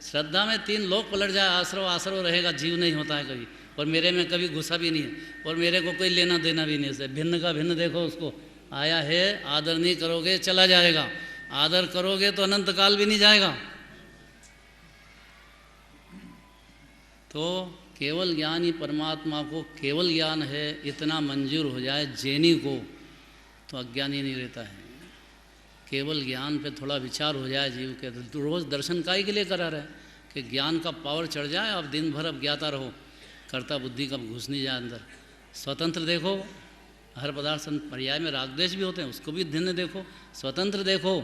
श्रद्धा में 3 लोग पलट जाए, आश्रव आश्रव रहेगा, जीव नहीं होता है कभी, और मेरे में कभी घुसा भी नहीं है, और मेरे को कोई लेना देना भी नहीं है। भिन्न का भिन्न देखो, उसको आया है, आदर नहीं करोगे चला जाएगा, आदर करोगे तो अनंत काल भी नहीं जाएगा। तो केवल ज्ञान ही परमात्मा को केवल ज्ञान है इतना मंजूर हो जाए जैनी को, तो अज्ञानी नहीं रहता है। केवल ज्ञान पे थोड़ा विचार हो जाए जीव के, तो रोज़ दर्शन काहे के लिए करा रहे कि ज्ञान का पावर चढ़ जाए। अब दिन भर अब ज्ञाता रहो, कर्ता बुद्धि कब घुस नहीं जाए अंदर। स्वतंत्र देखो, हर पदार्थ पर्याय में राग द्वेष भी होते हैं, उसको भी भिन्न देखो। स्वतंत्र देखो,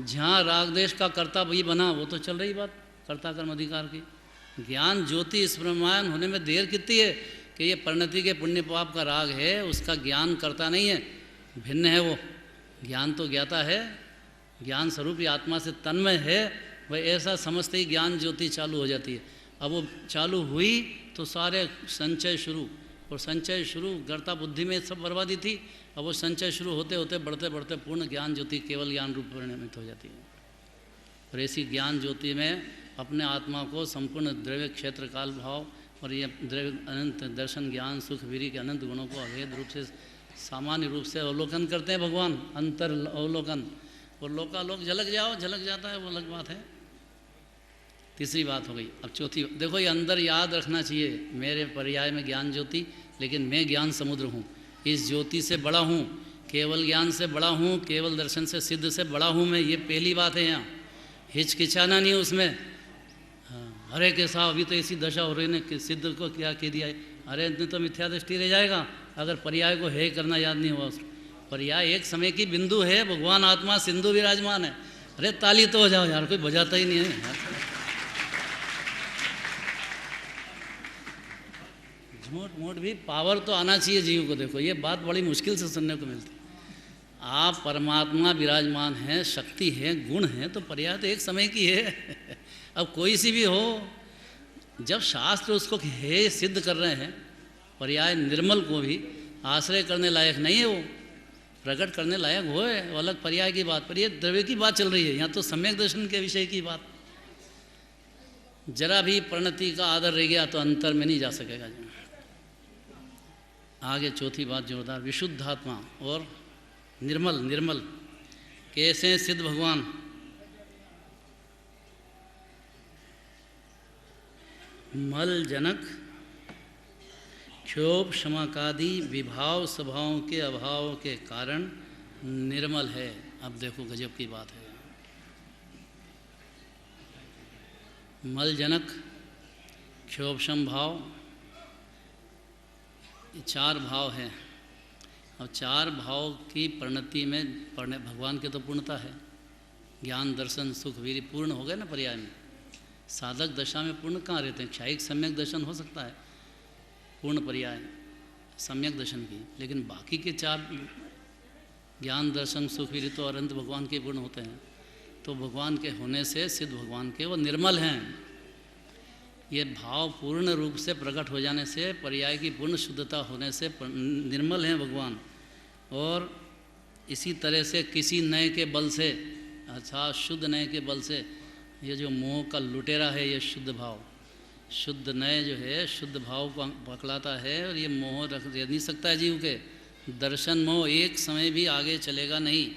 जहाँ राग द्वेष का कर्ता वही बना, वो तो चल रही बात कर्ता कर्म अधिकार की। ज्ञान ज्योति स्मृयमान होने में देर कितनी है कि ये परिणति के पुण्य पाप का राग है, उसका ज्ञान करता नहीं है, भिन्न है वो। ज्ञान तो ज्ञाता है, ज्ञान स्वरूप ही आत्मा से तन्मय है। वह ऐसा समझते ही ज्ञान ज्योति चालू हो जाती है। अब वो चालू हुई तो सारे संचय शुरू, और संचय शुरू गर्ता बुद्धि में सब बर्बादी थी। अब वो संचय शुरू होते होते बढ़ते बढ़ते पूर्ण ज्ञान ज्योति केवल ज्ञान रूप परिणमित हो जाती है। और ऐसी ज्ञान ज्योति में अपने आत्मा को संपूर्ण द्रव्य क्षेत्र काल भाव और ये द्रव्य अनंत दर्शन ज्ञान सुख वीर्य के अनंत गुणों को अभेद रूप से सामान्य रूप से अवलोकन करते हैं भगवान, अंतर अवलोकन। और लोकालोक झलक जाओ, झलक जाता है, वो अलग बात है। तीसरी बात हो गई। अब चौथी देखो, ये अंदर याद रखना चाहिए, मेरे पर्याय में ज्ञान ज्योति, लेकिन मैं ज्ञान समुद्र हूँ, इस ज्योति से बड़ा हूँ, केवल ज्ञान से बड़ा हूँ, केवल दर्शन से सिद्ध से बड़ा हूँ मैं। ये पहली बात है, यहाँ हिचकिचाना नहीं उसमें। हाँ, अरे कैसा अभी तो ऐसी दशा हो रही ने कि सिद्ध को क्या कह दिया है, अरे इतने तो मिथ्या दृष्टि रह जाएगा अगर पर्याय को है करना याद नहीं हुआ उसको। पर्याय एक समय की बिंदु है, भगवान आत्मा सिंधु विराजमान है। अरे ताली तो हो जाओ यार, कोई बजाता ही नहीं है। झूठ मूठ भी पावर तो आना चाहिए जीव को। देखो ये बात बड़ी मुश्किल से सुनने को मिलती है। आप परमात्मा विराजमान हैं, शक्ति है, गुण है, तो पर्याय तो एक समय की है। अब कोई सी भी हो, जब शास्त्र उसको है सिद्ध कर रहे हैं, पर्याय निर्मल को भी आश्रय करने लायक नहीं है वो। प्रकट करने लायक हो है, वो अलग पर्याय की बात, पर ये द्रव्य की बात चल रही है यहाँ, तो सम्यक दर्शन के विषय की बात। जरा भी परिणति का आदर रह गया तो अंतर में नहीं जा सकेगा। आगे चौथी बात जोरदार, विशुद्ध आत्मा और निर्मल। निर्मल कैसे सिद्ध भगवान? मल जनक क्षोभ क्षमाकादि विभाव स्वभावों के अभाव के कारण निर्मल है। अब देखो गजब की बात है। मल जनक क्षोभ क्षम भाव, ये 4 भाव हैं। अब 4 भाव की परिणति में भगवान के तो पूर्णता है, ज्ञान दर्शन सुख वीर्य पूर्ण हो गए ना पर्याय में। साधक दशा में पूर्ण कहाँ रहते हैं? क्षायिक सम्यक दर्शन हो सकता है पूर्ण पर्याय सम्यक दर्शन की, लेकिन बाकी के 4 ज्ञान दर्शन सुख वीर्य तो अनंत भगवान के पूर्ण होते हैं। तो भगवान के होने से सिद्ध भगवान के वो निर्मल हैं। ये भाव पूर्ण रूप से प्रकट हो जाने से, पर्याय की पूर्ण शुद्धता होने से निर्मल हैं भगवान। और इसी तरह से किसी नए के बल से, अच्छा शुद्ध नए के बल से, ये जो मोह का लुटेरा है ये शुद्ध भाव, शुद्ध नए जो है शुद्ध भाव को पकड़ाता है, और ये मोह रख नहीं सकता है जीव के। दर्शन मोह एक समय भी आगे चलेगा नहीं।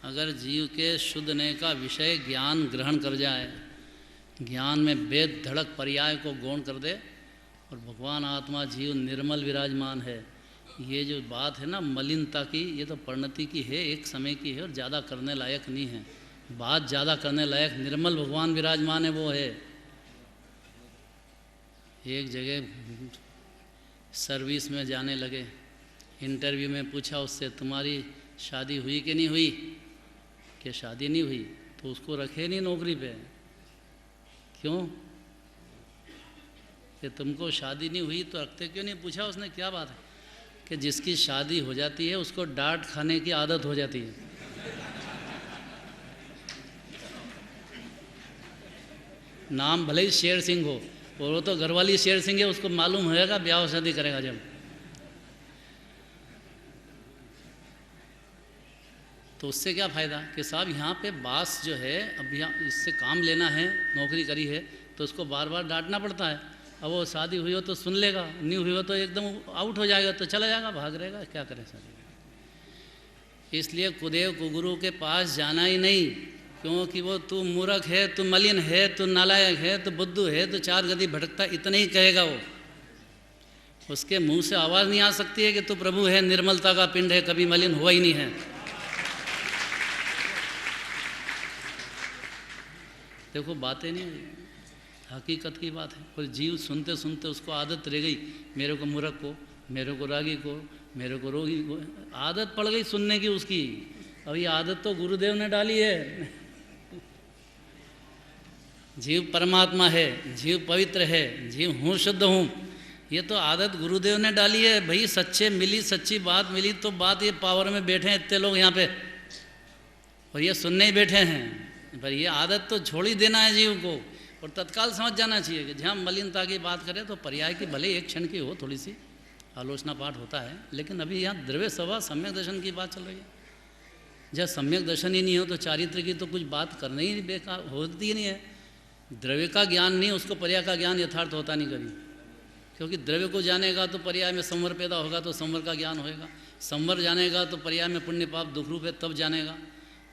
अगर जीव के शुद्ध नए का विषय ज्ञान ग्रहण कर जाए, ज्ञान में वेद धड़क पर्याय को गौण कर दे, और भगवान आत्मा जीव निर्मल विराजमान है। ये जो बात है ना मलिनता की, ये तो परिणति की है, एक समय की है, और ज़्यादा करने लायक नहीं है। बात ज़्यादा करने लायक निर्मल भगवान विराजमान है, वो है। एक जगह सर्विस में जाने लगे, इंटरव्यू में पूछा उससे, तुम्हारी शादी हुई कि नहीं हुई? कि शादी नहीं हुई, तो उसको रखे नहीं नौकरी पे। क्यों? कि तुमको शादी नहीं हुई तो रखते क्यों नहीं? पूछा उसने, क्या बात है? कि जिसकी शादी हो जाती है उसको डांट खाने की आदत हो जाती है। नाम भले ही शेर सिंह हो, और वो तो घरवाली शेर सिंह है, उसको मालूम होगा ब्याह शादी करेगा जब। तो उससे क्या फ़ायदा कि साहब यहाँ पे बास जो है, अब यहाँ इससे काम लेना है, नौकरी करी है, तो उसको बार बार डांटना पड़ता है। अब वो शादी हुई हो तो सुन लेगा, नहीं हुई हो तो एकदम आउट हो जाएगा, तो चला जाएगा, भाग रहेगा, क्या करें सर। इसलिए कुदेव कुगुरु के पास जाना ही नहीं, क्योंकि वो तू मूर्ख है, तू मलिन है, तू नालायक है, तू बुद्धू है, तू 4 गति भटकता, इतने ही कहेगा वो। उसके मुंह से आवाज़ नहीं आ सकती है कि तू प्रभु है, निर्मलता का पिंड है, कभी मलिन हुआ ही नहीं है। देखो बातें नहीं, हकीकत की बात है। और जीव सुनते सुनते उसको आदत रह गई, मेरे को मूर्ख को, मेरे को रागी को, मेरे को रोगी को, आदत पड़ गई सुनने की उसकी। अब ये आदत तो गुरुदेव ने डाली है। जीव परमात्मा है, जीव पवित्र है, जीव हूँ शुद्ध हूँ, ये तो आदत गुरुदेव ने डाली है। भाई सच्चे मिली, सच्ची बात मिली तो बात, ये पावर में बैठे हैं इतने लोग यहाँ पे, और ये सुनने ही बैठे हैं। पर ये आदत तो छोड़ ही देना है जीव को, और तत्काल समझ जाना चाहिए कि जहाँ मलिनता की बात करें तो पर्याय की भले एक क्षण की हो, थोड़ी सी आलोचना पाठ होता है, लेकिन अभी यहाँ द्रव्य सभा सम्यक दर्शन की बात चल रही है। जब सम्यक दर्शन ही नहीं हो तो चारित्र की तो कुछ बात करना ही बेकार होती ही नहीं है। द्रव्य का ज्ञान नहीं, उसको पर्याय का ज्ञान यथार्थ होता नहीं कभी, क्योंकि द्रव्य को जानेगा तो पर्याय में संवर पैदा होगा, तो संवर का ज्ञान होएगा। संवर जानेगा तो पर्याय में पुण्य पाप दुख रूप है, तब जानेगा।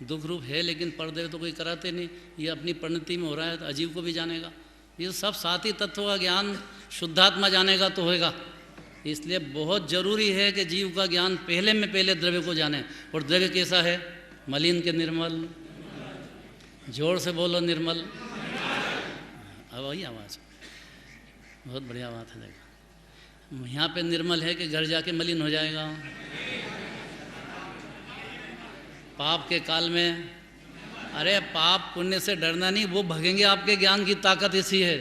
दुख रूप है लेकिन परदेव तो कोई कराते नहीं, ये अपनी परिणति में हो रहा है, तो अजीव को भी जानेगा। ये सब साथ ही तत्व का ज्ञान शुद्धात्मा जानेगा तो होएगा। इसलिए बहुत जरूरी है कि जीव का ज्ञान पहले में पहले द्रव्य को जाने। और द्रव्य कैसा है? मलिन के निर्मल, जोर से बोलो निर्मल। अब वही आवाज़, बहुत बढ़िया बात है। देखो यहाँ पे निर्मल है कि घर जाके मलिन हो जाएगा। पाप के काल में, अरे पाप पुण्य से डरना नहीं, वो भगेंगे। आपके ज्ञान की ताकत इसी है।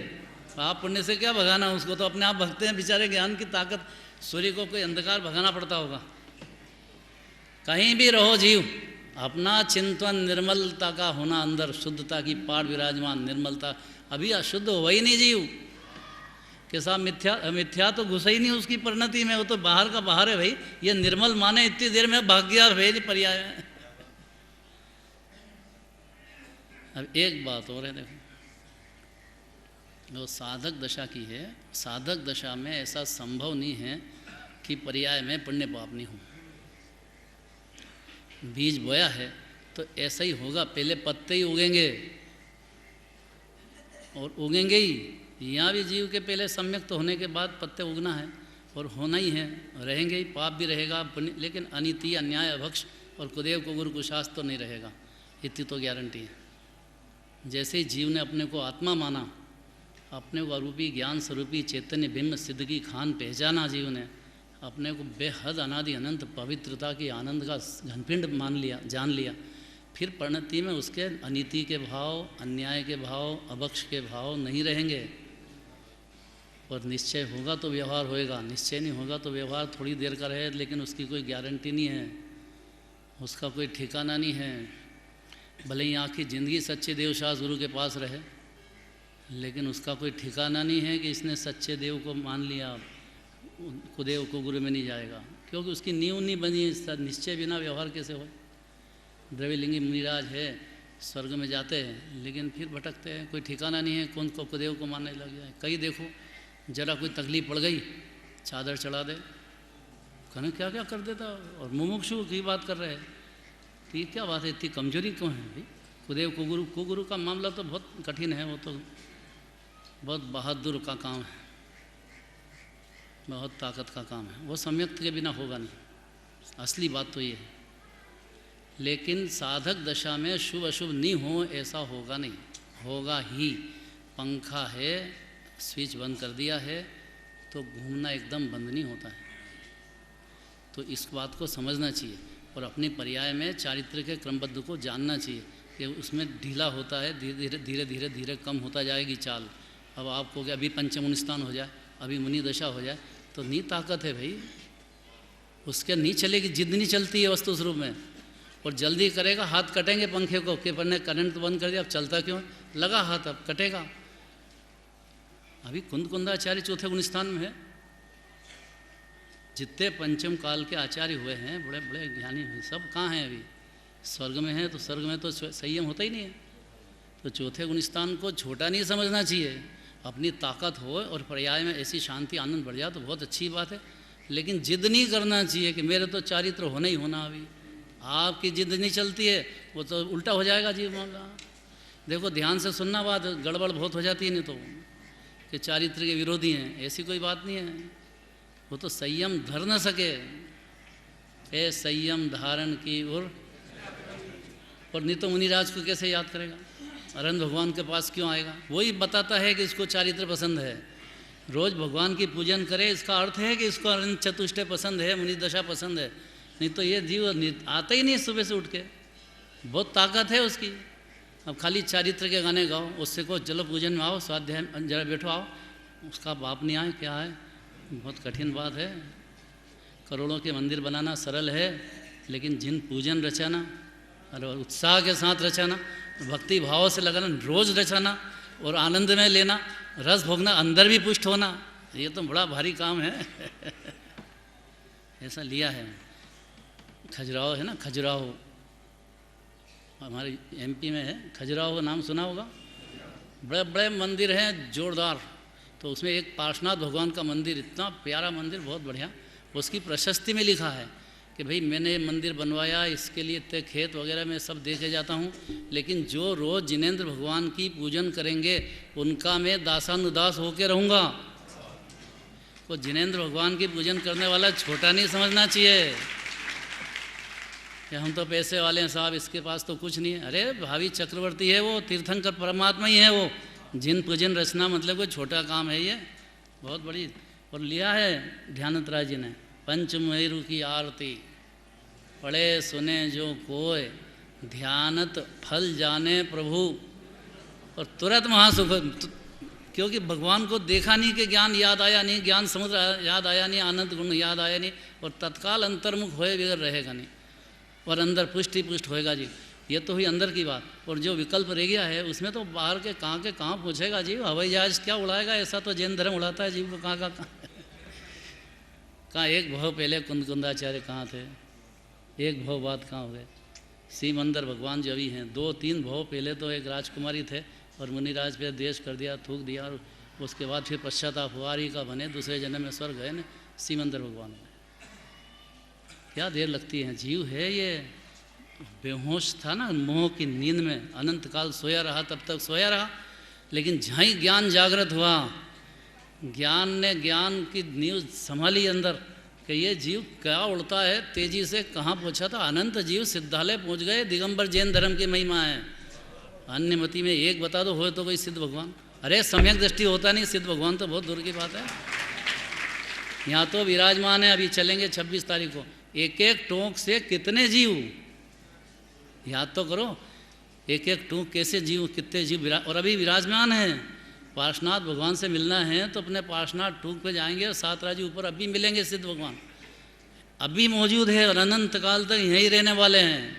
पाप पुण्य से क्या भगाना, उसको तो अपने आप भगते हैं बेचारे। ज्ञान की ताकत, सूर्य को कोई अंधकार भगाना पड़ता होगा। कहीं भी रहो जीव, अपना चिंतन निर्मलता का होना, अंदर शुद्धता की पाठ विराजमान, निर्मलता। अभी अशुद्ध हो ही नहीं जीव, कि साहब मिथ्या तो घुसा ही नहीं उसकी परिणति में, वो तो बाहर का बाहर है भाई। ये निर्मल माने इतनी देर में भाग गया भेज पर्याय में। अब एक बात और है, देखो वो साधक दशा की है। साधक दशा में ऐसा संभव नहीं है कि पर्याय में पुण्य पाप नहीं हो। बीज बोया है तो ऐसा ही होगा, पहले पत्ते ही उगेंगे और उगेंगे ही। यहाँ भी जीव के पहले सम्यक तो होने के बाद पत्ते उगना है और होना ही है, रहेंगे ही, पाप भी रहेगा पुण्य, लेकिन अनिति अन्याय अभक्ष और कुदेव को गुरु कुशास्त्र तो नहीं रहेगा, इतनी तो गारंटी है। जैसे ही जीव ने अपने को आत्मा माना, अपने को अरूपी ज्ञान स्वरूपी चैतन्य बिंब सिद्ध की खान पहचाना, जीव ने अपने को बेहद अनादि अनंत पवित्रता की आनंद का घनपिंड मान लिया, जान लिया, फिर परिणति में उसके अनीति के भाव, अन्याय के भाव, अभक्ष के भाव नहीं रहेंगे। और निश्चय होगा तो व्यवहार होएगा, निश्चय नहीं होगा तो व्यवहार थोड़ी देर का रहे, लेकिन उसकी कोई गारंटी नहीं है, उसका कोई ठिकाना नहीं है। भले ही आखिरी ज़िंदगी सच्चे देवशास गुरु के पास रहे, लेकिन उसका कोई ठिकाना नहीं है कि इसने सच्चे देव को मान लिया, कुदेव को गुरु में नहीं जाएगा, क्योंकि उसकी नींव नहीं बनी। निश्चय बिना व्यवहार कैसे हो। द्रव्यलिंगी मुनिराज है, स्वर्ग में जाते हैं लेकिन फिर भटकते हैं, कोई ठिकाना नहीं है, कौन को कुदेव को मानने लग जाए। कई देखो, जरा कोई तकलीफ पड़ गई चादर चढ़ा दे, कहने क्या क्या कर देता, और मुमुक्षु की बात कर रहे हैं। तो ये क्या बात है, इतनी कमजोरी क्यों है भाई। कुदेव को गुरु का मामला तो बहुत कठिन है, वो तो बहुत बहादुर का काम है, बहुत ताकत का काम है, वो सम्यक के बिना होगा नहीं। असली बात तो ये है। लेकिन साधक दशा में शुभ अशुभ नहीं हो ऐसा होगा नहीं, होगा ही। पंखा है, स्विच बंद कर दिया है तो घूमना एकदम बंद नहीं होता है। तो इस बात को समझना चाहिए और अपने पर्याय में चारित्र के क्रमबद्ध को जानना चाहिए कि उसमें ढीला होता है, धीरे धीरे कम होता जाएगी चाल। अब आपको क्या अभी पंचमुनि स्थान हो जाए, अभी मुनि दशा हो जाए तो नहीं ताकत है भाई, उसके नहीं चलेगी, जिद नहीं चलती है वस्तु स्वरूप में। और जल्दी करेगा हाथ कटेंगे पंखे को कि पर ने करंट बंद कर दिया, अब चलता क्यों, लगा हाथ अब कटेगा। अभी कुंदाचार्य चौथे गुण स्थान में है। जितने पंचम काल के आचार्य हुए हैं, बड़े बड़े ज्ञानी हुए, सब कहाँ हैं अभी, स्वर्ग में हैं। तो स्वर्ग में तो संयम होता ही नहीं है। तो चौथे गुण स्थान को छोटा नहीं समझना चाहिए। अपनी ताकत हो और पर्याय में ऐसी शांति आनंद बढ़ जाए तो बहुत अच्छी बात है, लेकिन जिद नहीं करना चाहिए कि मेरे तो चारित्र होना ही होना। अभी आपकी जिद नहीं चलती है, वो तो उल्टा हो जाएगा जीव मामला। देखो ध्यान से सुनना, बात गड़बड़ बहुत हो जाती है नहीं तो, कि चारित्र के विरोधी हैं, ऐसी कोई बात नहीं है। वो तो संयम धर न सके, ए संयम धारण की और नहीं तो मुनिराज को कैसे याद करेगा, अरविंद भगवान के पास क्यों आएगा। वही बताता है कि इसको चारित्र पसंद है, रोज़ भगवान की पूजन करे, इसका अर्थ है कि इसको अरविंद चतुष्टय पसंद है, मुनि दशा पसंद है। नहीं तो ये जीव आता ही नहीं सुबह से उठ के, बहुत ताकत है उसकी। अब खाली चारित्र के गाने गाओ, उससे को चलो पूजन में आओ, स्वाध्याय जरा बैठो आओ, उसका बाप नहीं आए, क्या है, बहुत कठिन बात है। करोड़ों के मंदिर बनाना सरल है, लेकिन जिन पूजन रचाना और उत्साह के साथ रचाना, भक्ति भाव से लगाना, रोज़ रचाना और आनंद में लेना, रस भोगना, अंदर भी पुष्ट होना, ये तो बड़ा भारी काम है। ऐसा लिया है। खजुराहो है ना, खजुराहो हमारे एमपी में है, खजुराहो नाम सुना होगा। बड़े बड़े मंदिर हैं जोरदार। तो उसमें एक पार्श्वनाथ भगवान का मंदिर, इतना प्यारा मंदिर, बहुत बढ़िया। उसकी प्रशस्ति में लिखा है कि भाई मैंने मंदिर बनवाया, इसके लिए इतने खेत वगैरह मैं सब देखे जाता हूँ, लेकिन जो रोज़ जिनेंद्र भगवान की पूजन करेंगे उनका मैं दासानुदास होकर रहूँगा। तो जिनेंद्र भगवान की पूजन करने वाला छोटा नहीं समझना चाहिए कि हम तो पैसे वाले हैं साहब, इसके पास तो कुछ नहीं है। अरे भावी चक्रवर्ती है वो, तीर्थंकर परमात्मा ही है वो। जिन पूजन रचना मतलब कोई छोटा काम है ये, बहुत बड़ी। और लिया है ध्यानत राय जी ने, पंचमेरु की आरती पढ़े सुने जो कोय, ध्यानत फल जाने प्रभु, और तुरंत महासुख। क्योंकि भगवान को देखा नहीं कि ज्ञान याद आया नहीं, ज्ञान समुद्र याद आया नहीं, आनंद गुण याद आया नहीं, और तत्काल अंतर्मुख होए बगैर रहेगा नहीं, और अंदर पुष्टि पुष्ट होएगा जी। ये तो हुई अंदर की बात। और जो विकल्प रह गया है उसमें तो बाहर के कहाँ पूछेगा जीव, हवाई जहाज क्या उड़ाएगा, ऐसा तो जैन धर्म उड़ाता है जीव को कहाँ एक भाव पहले कुंदाचार्य कहाँ थे, एक भाव बाद कहाँ हो गए। सीमंदर भगवान जो अभी हैं, 2-3 भाव पहले तो एक राजकुमारी थे और मुनिराज पे देश कर दिया, थूक दिया, और उसके बाद फिर पश्चाताप हुआ का बने, दूसरे जन्म में स्वर्ग गए न, सीमंदर भगवान में। क्या देर लगती है, जीव है ये बेहोश था ना मोह की नींद में, अनंत काल सोया रहा, तब तक सोया रहा, लेकिन जहाँ ही ज्ञान जागृत हुआ, ज्ञान ने ज्ञान की नींव संभाली अंदर कि ये जीव क्या उड़ता है तेजी से, कहाँ पहुँचा था, अनंत जीव सिद्धालय पहुँच गए। दिगंबर जैन धर्म की महिमा है। अन्यमति में एक बता दो हो तो कोई सिद्ध भगवान, अरे सम्यक दृष्टि होता नहीं, सिद्ध भगवान तो बहुत दूर की बात है। यहाँ तो विराजमान है, अभी चलेंगे 26 तारीख को, एक एक टोंक से कितने जीव, याद तो करो, एक एक टोंक कैसे जीव, कितने जीव और अभी विराजमान है। पार्श्वनाथ भगवान से मिलना है तो अपने पार्श्वनाथ टूक पे जाएंगे और 7 राज्य ऊपर अभी मिलेंगे सिद्ध भगवान, अभी मौजूद है और अनंत काल तक यहीं रहने वाले हैं।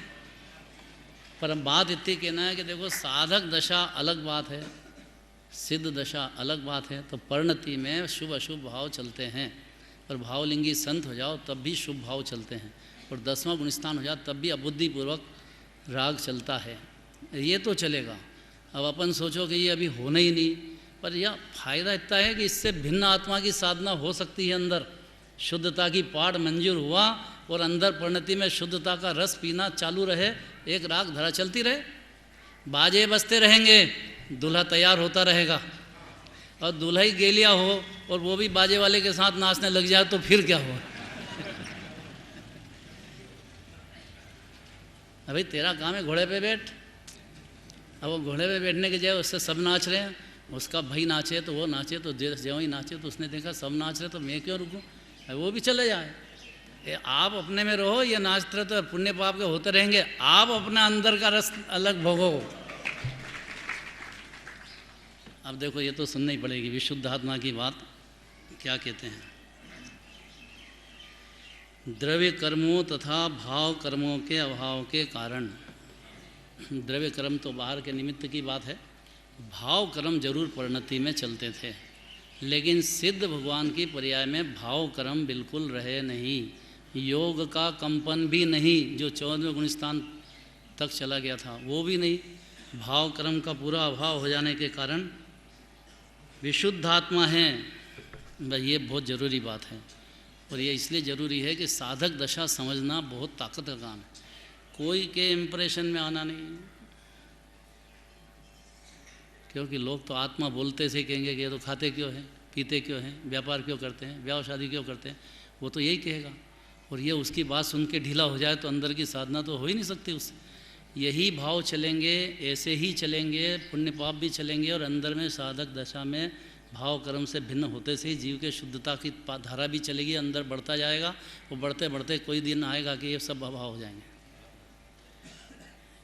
पर बात इतनी कहना है कि देखो साधक दशा अलग बात है, सिद्ध दशा अलग बात है। तो परिणति में शुभ अशुभ भाव चलते हैं, और भावलिंगी संत हो जाओ तब भी शुभ भाव चलते हैं, और 10वां गुणस्थान हो जाए तब भी अबुद्धिपूर्वक राग चलता है। ये तो चलेगा। अब अपन सोचो कि ये अभी होना ही नहीं, पर यह फायदा इतना है कि इससे भिन्न आत्मा की साधना हो सकती है। अंदर शुद्धता की पाठ मंजूर हुआ और अंदर परिणति में शुद्धता का रस पीना चालू रहे, एक राग धरा चलती रहे, बाजे बजते रहेंगे, दूल्हा तैयार होता रहेगा, और दूल्हा ही गेलिया हो और वो भी बाजे वाले के साथ नाचने लग जाए तो फिर क्या हो। अभी तेरा काम है घोड़े पे बैठ, अब वो घोड़े पे बैठने के जाए उससे सब नाच रहे हैं, उसका भाई नाचे तो वो नाचे, तो ज्यों ही नाचे तो उसने देखा सब नाच रहे तो मैं क्यों रुकूं, वो भी चले जाए। आप अपने में रहो, ये नाचते रहे तो पुण्य पाप के होते रहेंगे, आप अपना अंदर का रस अलग भोगो। अब देखो ये तो सुननी पड़ेगी, विशुद्ध आत्मा की बात क्या कहते हैं। द्रव्य कर्मों तथा भाव कर्मों के अभाव के कारण, द्रव्य कर्म तो बाहर के निमित्त की बात है, भाव कर्म जरूर परिणति में चलते थे, लेकिन सिद्ध भगवान की पर्याय में भाव कर्म बिल्कुल रहे नहीं, योग का कंपन भी नहीं, जो 14वें गुणस्थान तक चला गया था वो भी नहीं, भाव कर्म का पूरा अभाव हो जाने के कारण विशुद्ध आत्मा है। ये बहुत ज़रूरी बात है, और ये इसलिए ज़रूरी है कि साधक दशा समझना बहुत ताकत का काम है, कोई के इम्प्रेशन में आना नहीं। क्योंकि लोग तो आत्मा बोलते से कहेंगे कि ये तो खाते क्यों हैं, पीते क्यों हैं, व्यापार क्यों करते हैं, ब्याह शादी क्यों करते हैं, वो तो यही कहेगा, और ये उसकी बात सुन के ढीला हो जाए तो अंदर की साधना तो हो ही नहीं सकती उससे। यही भाव चलेंगे, ऐसे ही चलेंगे, पुण्य पाप भी चलेंगे, और अंदर में साधक दशा में भाव कर्म से भिन्न होते से ही जीव के शुद्धता की धारा भी चलेगी, अंदर बढ़ता जाएगा, और बढ़ते बढ़ते कोई दिन आएगा कि ये सब अभाव हो जाएंगे।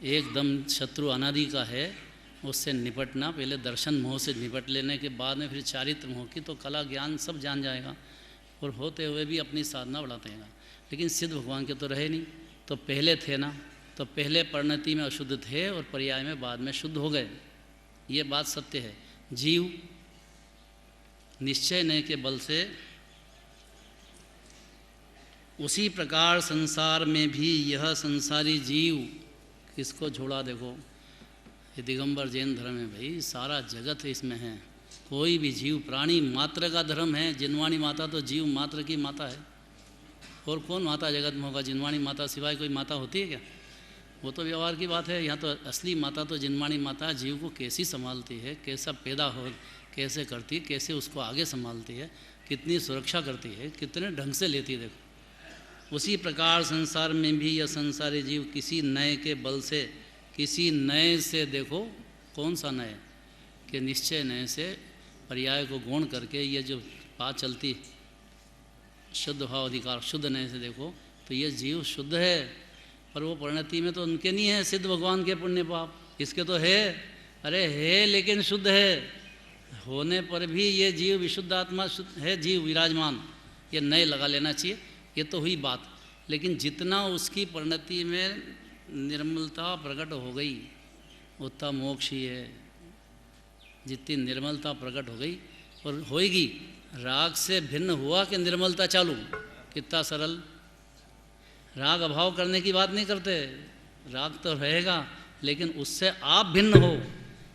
एकदम शत्रु अनादि का है, उससे निपटना, पहले दर्शन मोह से निपट लेने के बाद में फिर चारित्र मोह की तो कला ज्ञान सब जान जाएगा, और होते हुए भी अपनी साधना बढ़ाते हैं। लेकिन सिद्ध भगवान के तो रहे नहीं, तो पहले थे ना, तो पहले परिणति में अशुद्ध थे और पर्याय में बाद में शुद्ध हो गए, ये बात सत्य है। जीव निश्चय नहीं के बल से उसी प्रकार संसार में भी यह संसारी जीव किसको छोड़ा, देखो ये दिगंबर जैन धर्म है भाई, सारा जगत इसमें है, कोई भी जीव प्राणी मात्र का धर्म है। जिनवाणी माता तो जीव मात्र की माता है, और कौन माता जगत में होगा, जिनवाणी माता सिवाय कोई माता होती है क्या, वो तो व्यवहार की बात है। यहाँ तो असली माता तो जिनवाणी माता जीव को कैसी संभालती है, कैसा पैदा हो कैसे करती, कैसे उसको आगे संभालती है, कितनी सुरक्षा करती है, कितने ढंग से लेती है। देखो उसी प्रकार संसार में भी यह संसारी जीव किसी नए के बल से, किसी नए से, देखो कौन सा नए, कि निश्चय नए से पर्याय को गौण करके ये जो बात चलती शुद्ध भाव अधिकार, शुद्ध नए से देखो तो ये जीव शुद्ध है, पर वो परिणति में तो उनके नहीं है सिद्ध भगवान के पुण्य पाप, इसके तो है, अरे है लेकिन शुद्ध है, होने पर भी ये जीव विशुद्ध आत्मा है, जीव विराजमान, ये नए लगा लेना चाहिए। ये तो हुई बात, लेकिन जितना उसकी परिणति में निर्मलता प्रकट हो गई उतना मोक्ष ही है। जितनी निर्मलता प्रकट हो गई और होएगी, राग से भिन्न हुआ कि निर्मलता चालू, कितना सरल। राग अभाव करने की बात नहीं करते, राग तो रहेगा लेकिन उससे आप भिन्न हो।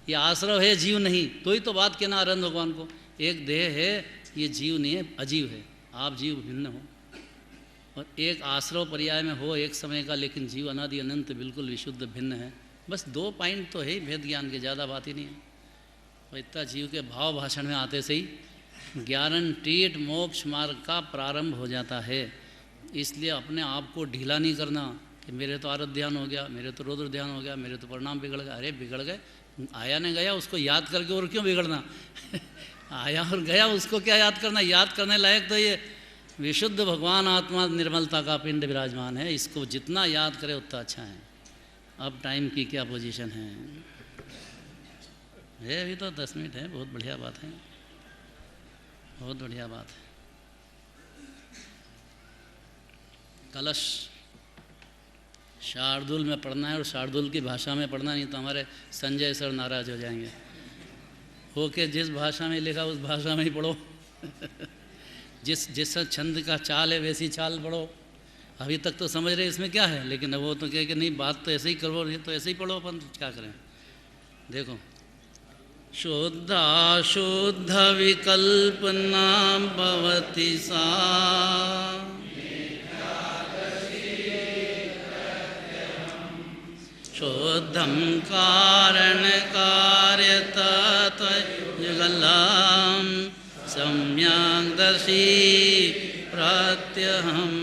ये आश्रव है, जीव नहीं, तो ही तो बात कहना आनंद भगवान को। एक देह है, ये जीव नहीं है, अजीव है। आप जीव भिन्न हो और एक आश्रव पर्याय में हो एक समय का, लेकिन जीव अनादि अनंत बिल्कुल विशुद्ध भिन्न है। बस 2 पॉइंट तो है ही भेद ज्ञान के, ज़्यादा बात ही नहीं है। और इतना जीव के भाव भाषण में आते से ही गारंटीड मोक्ष मार्ग का प्रारंभ हो जाता है। इसलिए अपने आप को ढीला नहीं करना कि मेरे तो आरत ध्यान हो गया, मेरे तो रुद्र ध्यान हो गया, मेरे तो परिणाम बिगड़ गए। अरे बिगड़ गए, आया नहीं गया उसको याद करके और क्यों बिगड़ना आया और गया उसको क्या याद करना। याद करने लायक तो ये विशुद्ध भगवान आत्मा निर्मलता का पिंड विराजमान है, इसको जितना याद करे उतना अच्छा है। अब टाइम की क्या पोजीशन है? अभी तो 10 मिनट है, बहुत बढ़िया बात है, बहुत बढ़िया बात है। कलश शार्दुल में पढ़ना है और शार्दुल की भाषा में पढ़ना, नहीं तो हमारे संजय सर नाराज हो जाएंगे। होके जिस भाषा में लिखा उस भाषा में ही पढ़ो जिस छंद का चाल है वैसी चाल पढ़ो। अभी तक तो समझ रहे इसमें क्या है, लेकिन वो तो कहे कि नहीं बात तो ऐसे ही करो, नहीं तो ऐसे ही पढ़ो, अपन क्या करें। देखो, शुद्धा शुद्ध विकल्पना भवति सा, शुद्धं कारण कार्यतत्त्वयुगलं सम्यक् दर्शी प्रत्यहम्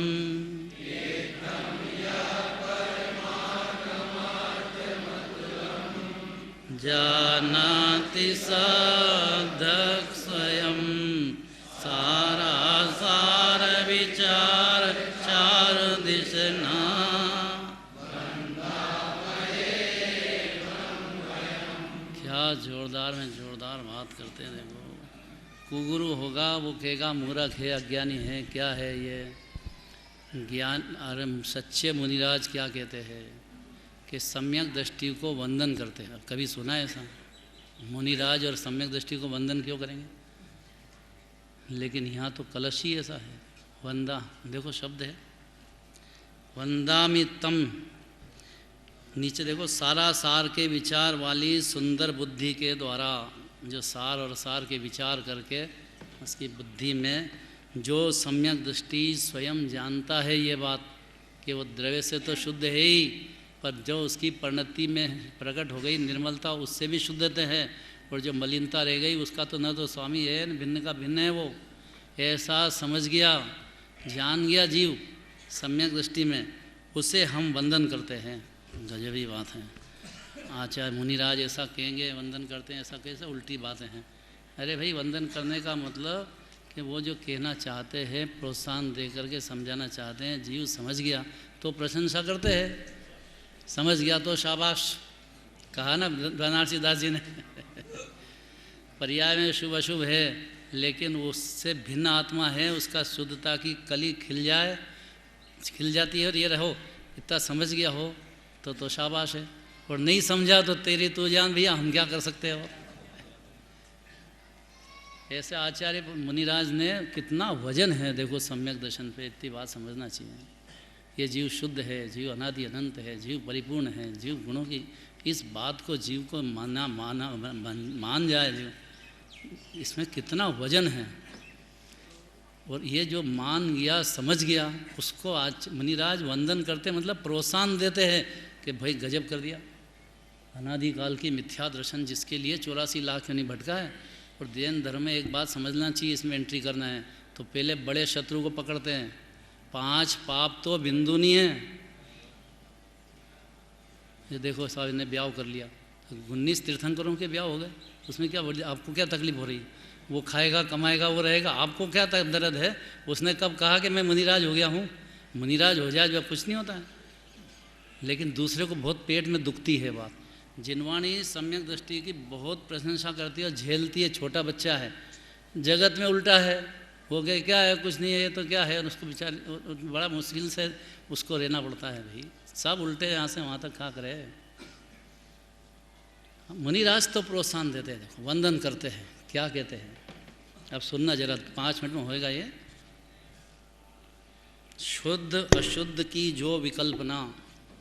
जानाति सदक् स्वयं सारासार विचार चार दिशना। क्या जोरदार में जोरदार बात करते हैं। देखो, कुगुरु होगा वो कहेगा मूर्ख है, अज्ञानी है, क्या है ये ज्ञान। अरे सच्चे मुनिराज क्या कहते हैं कि सम्यक दृष्टि को वंदन करते हैं। कभी सुना है ऐसा? मुनिराज और सम्यक दृष्टि को वंदन क्यों करेंगे? लेकिन यहाँ तो कलश ही ऐसा है, वंदा। देखो शब्द है वंदामि तम, नीचे देखो, सारा सार के विचार वाली सुंदर बुद्धि के द्वारा, जो सार और सार के विचार करके उसकी बुद्धि में जो सम्यक दृष्टि स्वयं जानता है ये बात कि वो द्रव्य से तो शुद्ध है ही, पर जो उसकी परिणति में प्रकट हो गई निर्मलता, उससे भी शुद्धता है, और जो मलिनता रह गई उसका तो न तो स्वामी है न भिन्न का भिन्न है। वो ऐसा समझ गया, जान गया जीव सम्यक दृष्टि में, उसे हम वंदन करते हैं। गजबी बात है। आचार्य मुनिराज ऐसा कहेंगे वंदन करते हैं, ऐसा कैसे उल्टी बातें हैं। अरे भाई, वंदन करने का मतलब कि वो जो कहना चाहते हैं, प्रोत्साहन दे करके समझाना चाहते हैं, जीव समझ गया तो प्रशंसा करते हैं, समझ गया तो शाबाश। कहा ना बनारसी दास जी ने पर्याय में शुभ अशुभ है, लेकिन उससे भिन्न आत्मा है, उसका शुद्धता की कली खिल जाती है। और ये रहो, इतना समझ गया हो तो शाबाश है, और नहीं समझा तो तेरी तू जान भैया, हम क्या कर सकते हो। ऐसे आचार्य मुनिराज ने कितना वजन है देखो सम्यक दर्शन पे, इतनी बात समझना चाहिए। ये जीव शुद्ध है, जीव अनादि अनंत है, जीव परिपूर्ण है, जीव गुणों की, इस बात को जीव को मान जाए जीव, इसमें कितना वजन है। और ये जो मान गया, समझ गया, उसको आज मुनिराज वंदन करते, मतलब प्रोत्साहन देते हैं कि भाई गजब कर दिया। अनादिकाल की मिथ्या दर्शन जिसके लिए 84 लाख नहीं भटका है। और जैन धर्म में एक बात समझना चाहिए, इसमें एंट्री करना है तो पहले बड़े शत्रु को पकड़ते हैं। 5 पाप तो बिंदु नहीं है। ये देखो साहब ने ब्याह कर लिया, 19 तीर्थंकरों के ब्याह हो गए, उसमें क्या बोलिए, आपको क्या तकलीफ हो रही है? वो खाएगा कमाएगा वो रहेगा, आपको क्या दर्द है? उसने कब कहा कि मैं मुनिराज हो गया हूँ? मुनिराज हो जाए जब कुछ नहीं होता है, लेकिन दूसरे को बहुत पेट में दुखती है बात। जिनवाणी सम्यक दृष्टि की बहुत प्रशंसा करती है और झेलती है। छोटा बच्चा है, जगत में उल्टा है, हो गया क्या है, कुछ नहीं है, ये तो क्या है, और उसको बेचारे बड़ा मुश्किल से उसको रहना पड़ता है। भाई सब उल्टे यहाँ से वहाँ तक खा करे। मुनिराज तो प्रोत्साहन देते हैं, देखो वंदन करते हैं, क्या कहते हैं अब सुनना जरा, 5 मिनट में होएगा ये। शुद्ध अशुद्ध की जो विकल्पना,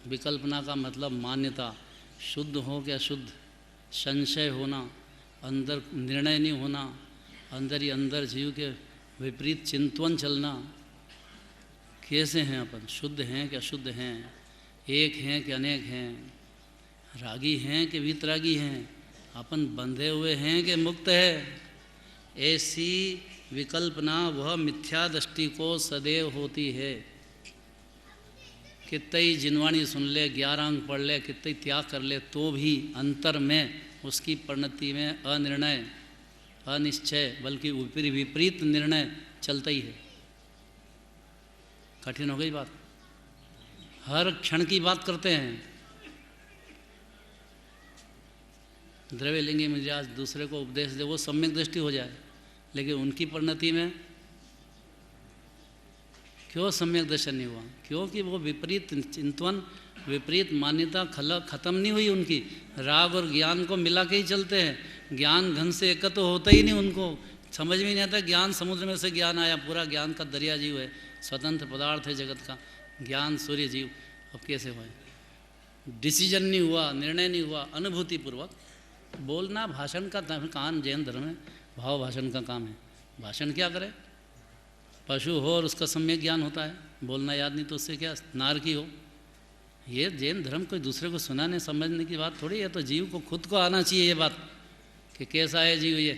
विकल्पना का मतलब मान्यता, शुद्ध हो क्या शुद्ध, संशय होना, अंदर निर्णय नहीं होना, अंदर ही अंदर जीव के विपरीत चिंतन चलना, कैसे हैं अपन, शुद्ध हैं कि अशुद्ध हैं, एक हैं कि अनेक हैं, रागी हैं कि वितरागी हैं, अपन बंधे हुए हैं कि मुक्त है। ऐसी विकल्पना वह मिथ्या दृष्टि को सदैव होती है। कितने ही जिनवाणी सुन ले, 11 अंग पढ़ ले, कितने ही त्याग कर ले, तो भी अंतर में उसकी परिणति में अनिर्णय, अनिश्चय, बल्कि विपरीत निर्णय चलता ही है। कठिन हो गई बात, हर क्षण की बात करते हैं। द्रव्य लिंगी मिजाज दूसरे को उपदेश दे, वो सम्यक दृष्टि हो जाए, लेकिन उनकी परिणति में क्यों सम्यक दर्शन नहीं हुआ? क्योंकि वो विपरीत चिंतन, विपरीत मान्यता खत्म नहीं हुई उनकी। राग और ज्ञान को मिला के ही चलते हैं, ज्ञान घन से एकत्र तो होता ही नहीं, उनको समझ में नहीं आता। ज्ञान समुद्र में से ज्ञान आया, पूरा ज्ञान का दरिया जीव है, स्वतंत्र पदार्थ है जगत का, ज्ञान सूर्य जीव। अब कैसे हुए? डिसीजन नहीं हुआ, निर्णय नहीं हुआ, अनुभूतिपूर्वक बोलना भाषण का काम जैन धर्म में भाव भाषण का काम है। भाषण क्या करे? पशु हो और उसका सम्यक ज्ञान होता है, बोलना याद नहीं तो उससे क्या नारकी हो। ये जैन धर्म कोई दूसरे को सुनाने समझने की बात थोड़ी है। तो जीव को खुद को आना चाहिए ये बात कि कैसा है जीव, ये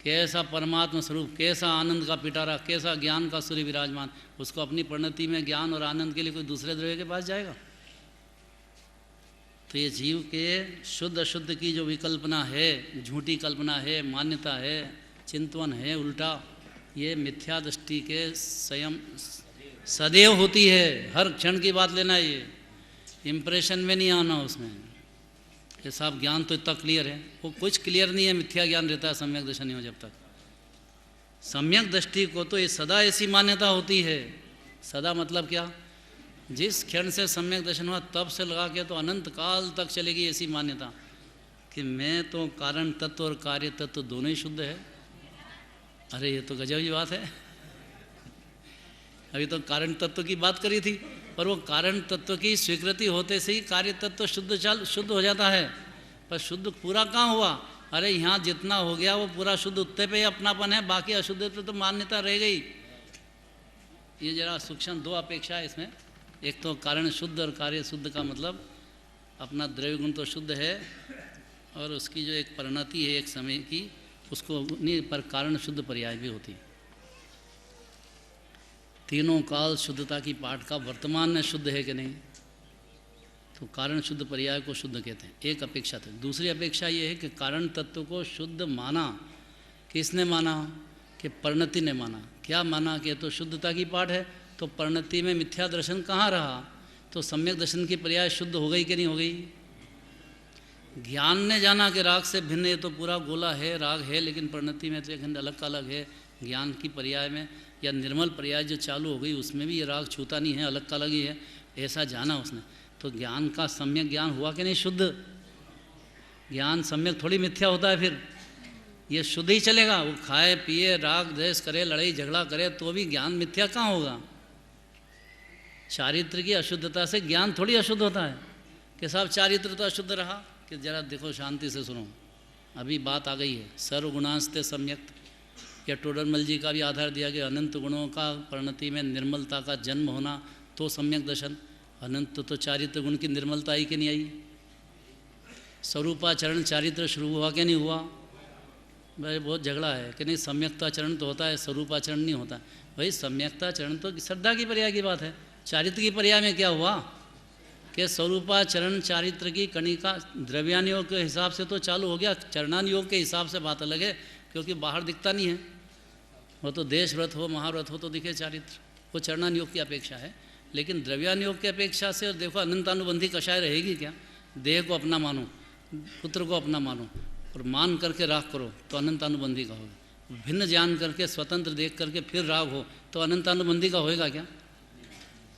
कैसा परमात्मा स्वरूप, कैसा आनंद का पिटारा, कैसा ज्ञान का सूर्य विराजमान। उसको अपनी परिणति में ज्ञान और आनंद के लिए कोई दूसरे द्रव्य के पास जाएगा? तो ये जीव के शुद्ध अशुद्ध की जो विकल्पना है, झूठी कल्पना है, मान्यता है, चिंतन है उल्टा, ये मिथ्या दृष्टि के स्वयं सदैव होती है। हर क्षण की बात लेना, ये इम्प्रेशन में नहीं आना उसमें। ये सब ज्ञान तो इतना क्लियर है, वो कुछ क्लियर नहीं है, मिथ्या ज्ञान रहता है सम्यक दर्शन नहीं हो जब तक। सम्यक दृष्टि को तो ये सदा ऐसी मान्यता होती है। सदा मतलब क्या? जिस क्षण से सम्यक दर्शन हुआ तब से लगा के तो अनंत काल तक चलेगी ऐसी मान्यता कि मैं तो कारण तत्व और कार्य तत्व दोनों ही शुद्ध है। अरे ये तो गजब की बात है। अभी तो कारण तत्व की बात करी थी, पर वो कारण तत्व की स्वीकृति होते से ही कार्य तत्व शुद्ध हो जाता है। पर शुद्ध पूरा कहाँ हुआ? अरे यहाँ जितना हो गया वो पूरा शुद्ध, उत्ते पे ही अपनापन है, बाकी अशुद्ध पे तो मान्यता रह गई। ये जरा सूक्ष्म दो अपेक्षा है इसमें। एक तो कारण शुद्ध और कार्य शुद्ध का मतलब अपना द्रव्य गुण तो शुद्ध है, और उसकी जो एक परिणति है एक समय की, उसको नहीं, पर कारण शुद्ध पर्याय भी होती। तीनों काल शुद्धता की पाठ का वर्तमान में शुद्ध है कि नहीं, तो कारण शुद्ध पर्याय को शुद्ध कहते हैं। एक अपेक्षा थी। दूसरी अपेक्षा ये है कि कारण तत्व को शुद्ध माना। किसने माना? कि परिणति ने माना। क्या माना? कि तो शुद्धता की पाठ है, तो परिणति में मिथ्या दर्शन कहाँ रहा? तो सम्यक दर्शन की पर्याय शुद्ध हो गई कि नहीं हो गई? ज्ञान ने जाना कि राग से भिन्न ये तो पूरा गोला है, राग है, लेकिन परिणति में तो एक अलग का अलग है। ज्ञान की पर्याय में या निर्मल पर्याय जो चालू हो गई उसमें भी ये राग छूता नहीं है, अलग का अलग ही है, ऐसा जाना उसने। तो ज्ञान का सम्यक ज्ञान हुआ कि नहीं शुद्ध? ज्ञान सम्यक थोड़ी मिथ्या होता है, फिर ये शुद्ध ही चलेगा। वो खाए पिए, राग द्वेष करे, लड़ाई झगड़ा करे, तो भी ज्ञान मिथ्या कहाँ होगा? चारित्र की अशुद्धता से ज्ञान थोड़ी अशुद्ध होता है कि साहब चारित्र तो अशुद्ध रहा। कि जरा देखो, शांति से सुनो, अभी बात आ गई है सर्वगुणांस्ते सम्यक। या टोडरमल जी का भी आधार दिया कि अनंत गुणों का परिणति में निर्मलता का जन्म होना तो सम्यक दर्शन। अनंत तो चारित्र गुण की निर्मलता आई कि नहीं आई? स्वरूपाचरण चारित्र शुरू हुआ कि नहीं हुआ? भाई बहुत झगड़ा है कि नहीं, सम्यक्ताचरण तो होता है, स्वरूपाचरण नहीं होता। भाई सम्यक्ताचरण तो श्रद्धा की पर्याय की बात है। चारित्र की पर्याय में क्या हुआ कि स्वरूपाचरण चारित्र की कणिका द्रव्यान योग के हिसाब से तो चालू हो गया, चरणान योग के हिसाब से बात अलग है, क्योंकि बाहर दिखता नहीं है। वो तो देश व्रत हो, महाव्रत हो तो दिखे चारित्र, वो चरणान योग की अपेक्षा है। लेकिन द्रव्यान योग की अपेक्षा से देखो अनंतानुबंधी कषाय रहेगी क्या? देह को अपना मानो, पुत्र को अपना मानो और मान करके राग करो तो अनंतानुबंधी का होगा। भिन्न ज्ञान करके स्वतंत्र देख करके फिर राग हो तो अनंतानुबंधी का होएगा क्या?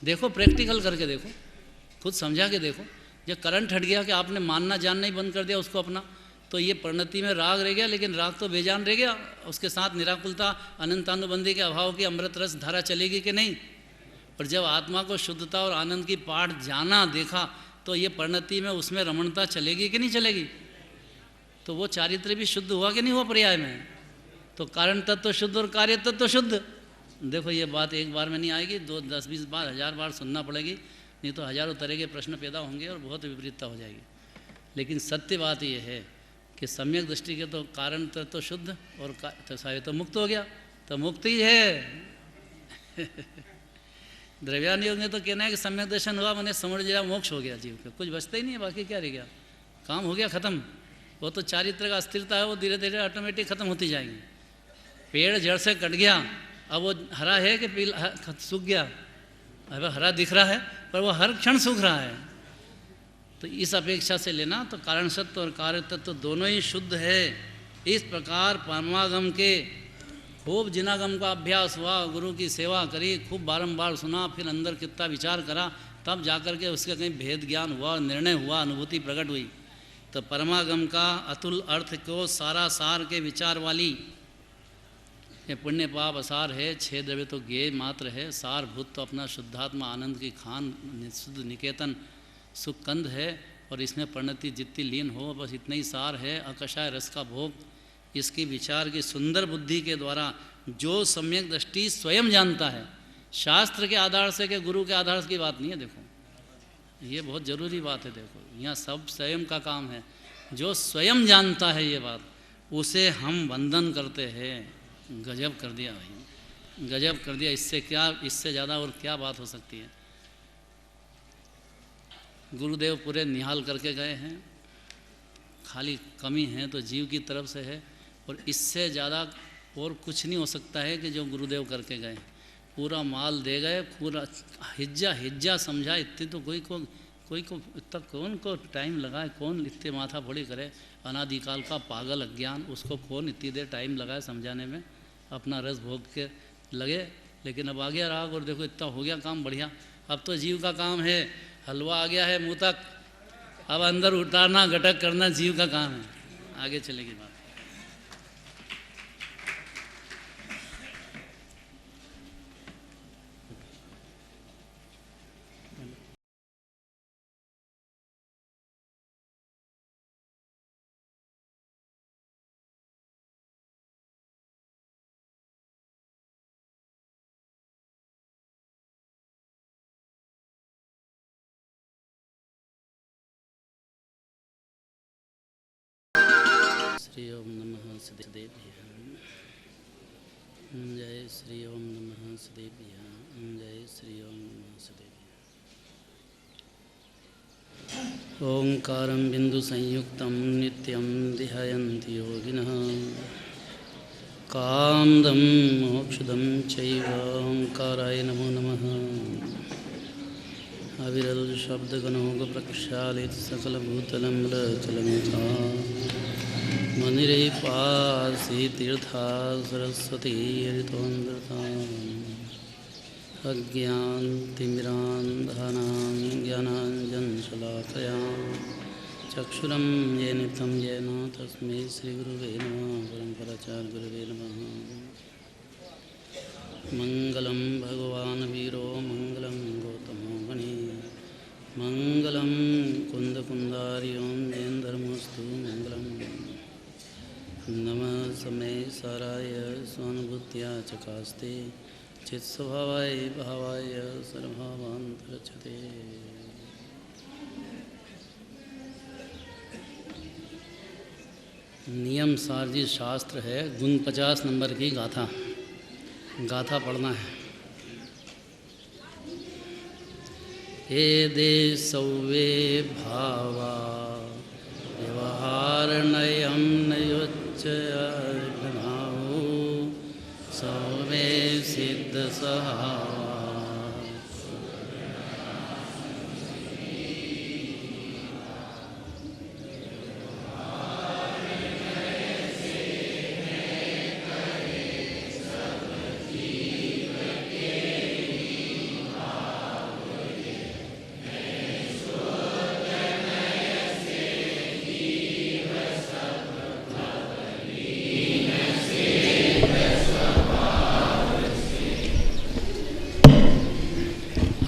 देखो, प्रैक्टिकल करके देखो। खुद समझा के देखो, जब करंट हट गया कि आपने मानना जानना ही बंद कर दिया उसको अपना, तो ये परिणति में राग रह गया, लेकिन राग तो बेजान रह गया, उसके साथ निराकुलता अनंतानुबंधी के अभाव की अमृत रस धारा चलेगी कि नहीं। पर जब आत्मा को शुद्धता और आनंद की पाठ जाना देखा, तो ये परिणति में उसमें रमणता चलेगी कि नहीं चलेगी। तो वो चारित्र भी शुद्ध हुआ कि नहीं हुआ पर्याय में। तो कारण तत्व शुद्ध और कार्य तत्व शुद्ध। देखो ये बात एक बार में नहीं आएगी, 2, 10, 20 बार, 1000 बार सुनना पड़ेगी, नहीं तो हजारों तरह के प्रश्न पैदा होंगे और बहुत विपरीतता हो जाएगी। लेकिन सत्य बात यह है कि सम्यक दृष्टि के तो कारण तत्व शुद्ध और तो मुक्त हो गया, तो मुक्त ही है। द्रव्यान योग ने तो कहना है कि सम्यक दर्शन हुआ मैंने समझ लिया मोक्ष हो गया जीव का, कुछ बचता ही नहीं है, बाकी क्या रह गया, काम हो गया ख़त्म। वो तो चारित्र का अस्थिरता है, वो धीरे धीरे ऑटोमेटिक ख़त्म होती जाएंगी। पेड़ जड़ से कट गया, अब वो हरा है कि पीला सूख गया, अब हरा दिख रहा है पर वो हर क्षण सूख रहा है। तो इस अपेक्षा से लेना तो कारण सत्व और कार्य तत्व दोनों ही शुद्ध है। इस प्रकार परमागम के खूब जिनागम का अभ्यास हुआ, गुरु की सेवा करी, खूब बारंबार सुना, फिर अंदर कितना विचार करा, तब जाकर के उसका कहीं भेद ज्ञान हुआ, निर्णय हुआ, अनुभूति प्रकट हुई। तो परमागम का अतुल अर्थ को सारा सार के विचार वाली ये पुण्य पाप असार है, 6 द्रव्य तो ज्ञेय मात्र है, सारभूत तो अपना शुद्धात्मा आनंद की खान शुद्ध निकेतन सुखकंद है, और इसमें परिणति जितनी लीन हो बस इतना ही सार है। अकषाय रस का भोग, इसकी विचार की सुंदर बुद्धि के द्वारा जो सम्यक दृष्टि स्वयं जानता है, शास्त्र के आधार से के गुरु के आधार से की बात नहीं है। देखो ये बहुत ज़रूरी बात है। देखो यहाँ सब स्वयं का काम है, जो स्वयं जानता है ये बात, उसे हम वंदन करते हैं। गजब कर दिया भाई, गजब कर दिया। इससे क्या, इससे ज़्यादा और क्या बात हो सकती है। गुरुदेव पूरे निहाल करके गए हैं, खाली कमी है तो जीव की तरफ से है, और इससे ज़्यादा और कुछ नहीं हो सकता है कि जो गुरुदेव करके गए। पूरा माल दे गए, पूरा हिज्जा हिज्जा समझा। इतने तो कोई को इतना कौन को टाइम लगाए, कौन इतने माथा फोड़ी करे। अनादिकाल का पागल अज्ञान, उसको कौन इतनी देर टाइम लगाए समझाने में, अपना रस भोग के लगे। लेकिन अब आ गया राग, और देखो इतना हो गया काम बढ़िया। अब तो जीव का काम है, हलवा आ गया है मुँह तक, अब अंदर उतारना घटक करना जीव का काम है। आगे चलेगी बात। श्री ओम नमः सदेभ्यः, जय श्री ओम नमः सदेभ्यः, जय श्री ओम नमः सदेभ्यः। ओंकारं बिंदु संयुक्तं नित्यं ध्यायन्ति योगिनः, कामदं मोक्षदं चैव ओंकाराय नमो नमः। अविरल शब्दगणोग प्रक्षालित सकलभूतलं लचलमुखा, मनिरे पासी तीर्था सरस्वती हरितोन्द्रता। अज्ञानतिमिरान्धानां ज्ञानाञ्जनशलाकया चक्षुरं येन येन तस्मै श्रीगुरुवे नमः। परम्पराचार्यगुरुवे नमः। मङ्गलं भगवान् वीरो मङ्गलं गौतमो मणि, मङ्गलं कुन्दकुन्दार्यों जैनधर्मोऽस्तु मङ्गलम्। नमः समय साराय स्वानुभूत्या चकास्ते, चित्स्वभावाय भावाय सर्वभावान्तरचते। नियम सारजी शास्त्र है, गुण 50 नंबर की गाथा, गाथा पढ़ना है। हे दे सौवे भावा व्यवहार नयम नयोच्चयनाओ, सौवे सिद्ध सहा।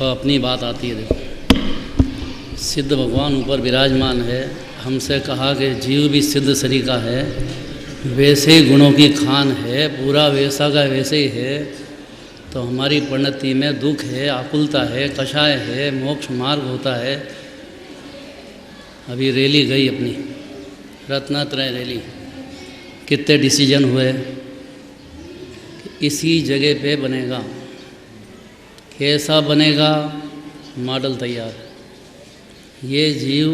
और अपनी बात आती है। देखो सिद्ध भगवान ऊपर विराजमान है, हमसे कहा कि जीव भी सिद्ध शरीर का है, वैसे ही गुणों की खान है, पूरा वैसा का वैसे ही है। तो हमारी परिणति में दुख है, आकुलता है, कषाय है, मोक्ष मार्ग होता है। अभी रैली गई अपनी रत्नात्रय रैली, कितने डिसीजन हुए, इसी जगह पे बनेगा, कैसा बनेगा, मॉडल तैयार। ये जीव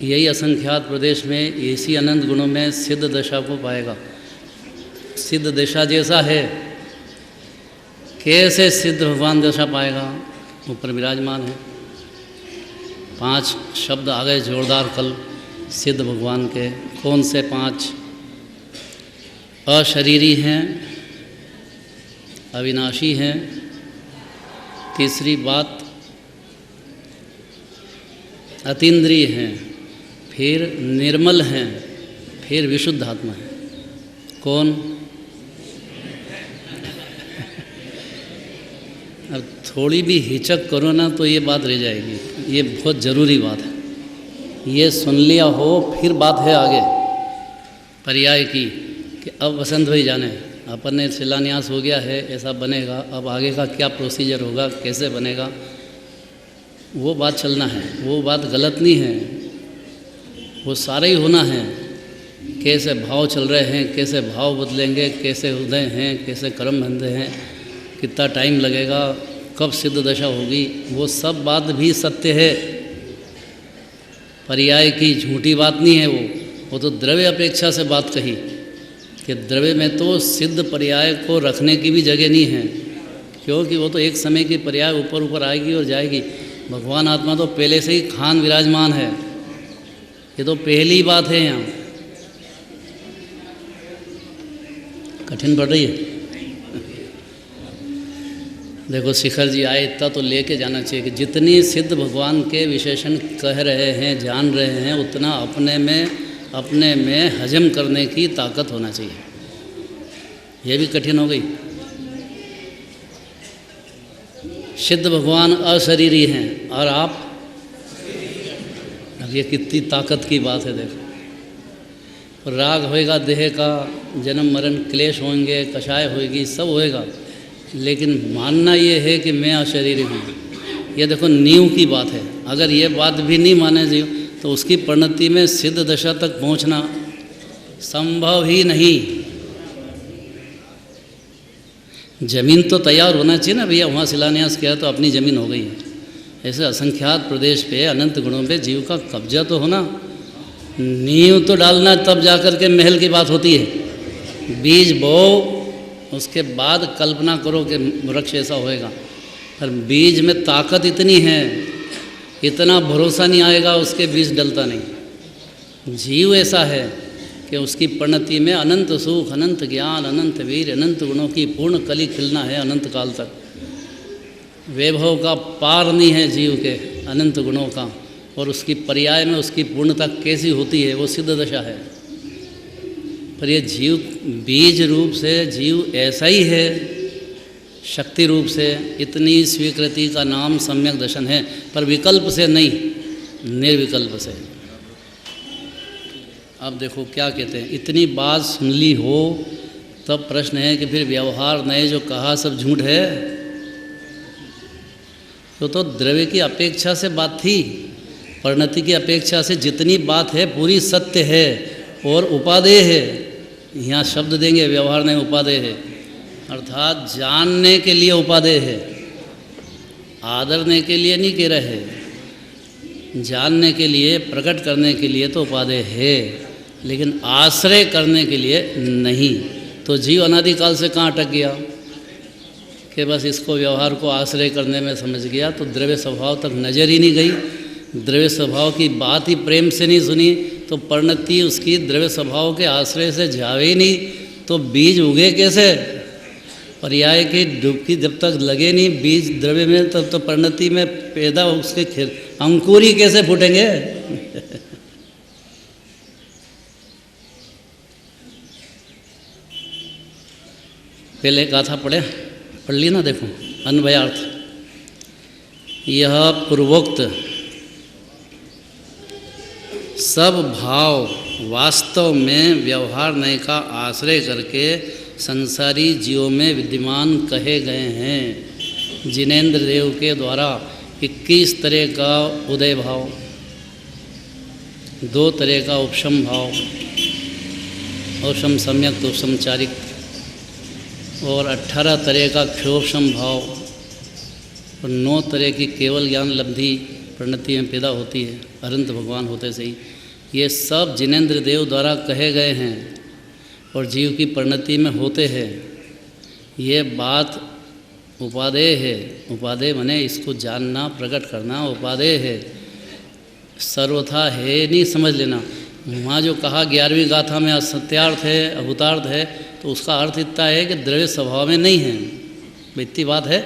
यही असंख्यात प्रदेश में इसी अनंत गुणों में सिद्ध दशा को पाएगा। सिद्ध दशा जैसा है, कैसे सिद्ध भगवान दशा पाएगा, ऊपर विराजमान है। 5 शब्द आ गए जोरदार कल सिद्ध भगवान के। कौन से 5? अशरीरी हैं, अविनाशी हैं, तीसरी बात अतीन्द्रिय हैं, फिर निर्मल हैं, फिर विशुद्ध आत्मा है। कौन? अब थोड़ी भी हिचक करो ना तो ये बात रह जाएगी, ये बहुत ज़रूरी बात है। ये सुन लिया हो फिर बात है आगे पर्याय की कि अब वसंत भाई जाने अपन ने शिलान्यास हो गया है, ऐसा बनेगा, अब आगे का क्या प्रोसीजर होगा, कैसे बनेगा, वो बात चलना है। वो बात गलत नहीं है, वो सारा ही होना है। कैसे भाव चल रहे हैं, कैसे भाव बदलेंगे, कैसे उदय हैं, कैसे कर्म बंधे हैं, कितना टाइम लगेगा, कब सिद्ध दशा होगी, वो सब बात भी सत्य है। पर्याय की झूठी बात नहीं है वो तो द्रव्य अपेक्षा से बात कही कि द्रव्य में तो सिद्ध पर्याय को रखने की भी जगह नहीं है, क्योंकि वो तो एक समय की पर्याय ऊपर ऊपर आएगी और जाएगी। भगवान आत्मा तो पहले से ही खान विराजमान है, ये तो पहली बात है। यहाँ कठिन पड़ रही है। देखो शिखर जी आए, इतना तो लेके जाना चाहिए कि जितनी सिद्ध भगवान के विशेषण कह रहे हैं, जान रहे हैं, उतना अपने में हजम करने की ताकत होना चाहिए। ये भी कठिन हो गई। सिद्ध भगवान अशरीरी हैं और आप, अब ये कितनी ताकत की बात है। देखो राग होएगा, देह का जन्म मरण क्लेश होंगे, कषाय होएगी, सब होएगा, लेकिन मानना ये है कि मैं अशरीरी हूँ। ये देखो नींव की बात है। अगर ये बात भी नहीं माने जीव तो उसकी परिणति में सिद्ध दशा तक पहुँचना संभव ही नहीं। जमीन तो तैयार होना चाहिए ना भैया, वहाँ शिलान्यास किया तो अपनी ज़मीन हो गई है। ऐसे असंख्यात प्रदेश पे अनंत गुणों पे जीव का कब्जा तो होना, नींव तो डालना, तब जाकर के महल की बात होती है। बीज बो, उसके बाद कल्पना करो कि वृक्ष ऐसा होएगा। पर बीज में ताकत इतनी है, इतना भरोसा नहीं आएगा, उसके बीज डलता नहीं। जीव ऐसा है कि उसकी परिणति में अनंत सुख, अनंत ज्ञान, अनंत वीर, अनंत गुणों की पूर्ण कली खिलना है अनंत काल तक। वैभव का पार नहीं है जीव के अनंत गुणों का, और उसकी पर्याय में उसकी पूर्णता कैसी होती है, वो सिद्ध दशा है। पर ये जीव बीज रूप से जीव ऐसा ही है, शक्ति रूप से इतनी स्वीकृति का नाम सम्यक दर्शन है, पर विकल्प से नहीं, निर्विकल्प से। अब देखो क्या कहते हैं, इतनी बात सुन ली हो तब प्रश्न है कि फिर व्यवहार नए जो कहा सब झूठ है। तो द्रव्य की अपेक्षा से बात थी, परिणति की अपेक्षा से जितनी बात है पूरी सत्य है और उपादेय है। यहाँ शब्द देंगे व्यवहार नहीं, उपादेय है, अर्थात जानने के लिए उपादेय है, आदरने के लिए नहीं कह रहे, जानने के लिए, प्रकट करने के लिए तो उपादेय है, लेकिन आश्रय करने के लिए नहीं। तो जीव अनादिकाल से कहाँ अटक गया कि बस इसको व्यवहार को आश्रय करने में समझ गया, तो द्रव्य स्वभाव तक नज़र ही नहीं गई। द्रव्य स्वभाव की बात ही प्रेम से नहीं सुनी, तो परिणति उसकी द्रव्य स्वभाव के आश्रय से जावे ही नहीं, तो बीज उगे कैसे? पर्याय की डुबकी जब तक लगे नहीं बीज द्रव्य में, तब तो परिणति में पैदा उसके अंकुरी कैसे फूटेंगे? पहले गाथा पढ़ ली ना, देखो अन्वयार्थ। यह पूर्वोक्त सब भाव वास्तव में व्यवहार नय का आश्रय करके संसारी जीवों में विद्यमान कहे गए हैं। जिनेंद्र देव के द्वारा 21 तरह का उदय भाव, 2 तरह का उपशम भाव, उपशम सम्यक उपशम चारिक, और 18 तरह का क्षोभशम भाव, और 9 तरह की केवल ज्ञान लब्धि परिणति में पैदा होती है अनंत भगवान होते से ही। ये सब जिनेंद्र देव द्वारा कहे गए हैं और जीव की परिणति में होते हैं। ये बात उपादेय है। उपादेय माने इसको जानना, प्रकट करना उपादेय है, सर्वथा है नहीं समझ लेना। वहाँ जो कहा 11वीं गाथा में असत्यार्थ है, अभूतार्थ है, तो उसका अर्थ इतना है कि द्रव्य स्वभाव में नहीं है। इतनी बात है,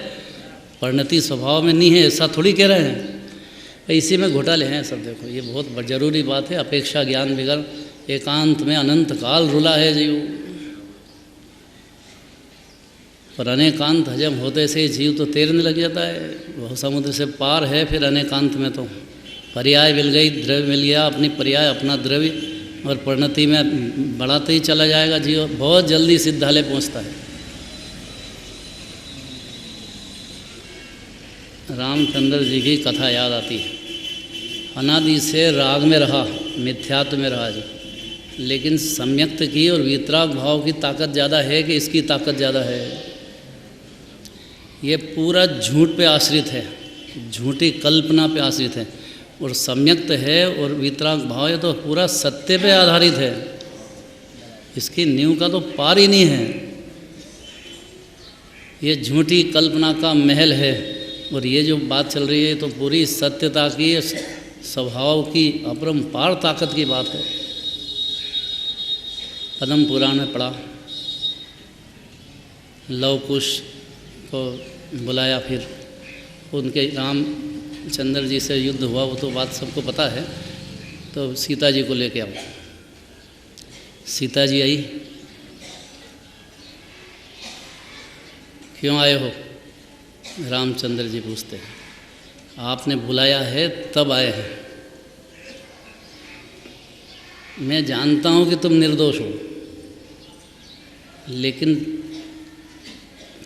परिणति स्वभाव में नहीं है, ऐसा थोड़ी कह रहे हैं। इसी में घोटाले हैं सब। देखो ये बहुत जरूरी बात है। अपेक्षा ज्ञान बिगर एकांत में अनंत काल रुला है जीव, पर अनेकांत हजम होते से जीव तो तैरने लग जाता है। वह समुद्र से पार है फिर अनेकांत में। तो पर्याय मिल गई, द्रव्य मिल गया, अपनी पर्याय अपना द्रव्य, और परिणति में बढ़ाते ही चला जाएगा जीव, बहुत जल्दी सिद्धालय पहुंचता है। रामचंद्र जी की कथा याद आती है। अनादि से राग में रहा, मिथ्यात्व में रहा जी, लेकिन सम्यक्त की और वितराग भाव की ताकत ज़्यादा है कि इसकी ताकत ज़्यादा है? ये पूरा झूठ पे आश्रित है, झूठी कल्पना पे आश्रित है। और सम्यक्त है और वितराग भाव है तो पूरा सत्य पे आधारित है। इसकी नींव का तो पार ही नहीं है। ये झूठी कल्पना का महल है। और ये जो बात चल रही है तो पूरी सत्यता की, स्वभाव की अपरंपार ताकत की बात है। पद्म पुराण में पढ़ा, लव कुश को बुलाया, फिर उनके रामचंद्र जी से युद्ध हुआ, वो तो बात सबको पता है। तो सीता जी को लेके आओ। सीता जी आई, क्यों आए हो? रामचंद्र जी पूछते हैं। आपने बुलाया है तब आए हैं। मैं जानता हूँ कि तुम निर्दोष हो, लेकिन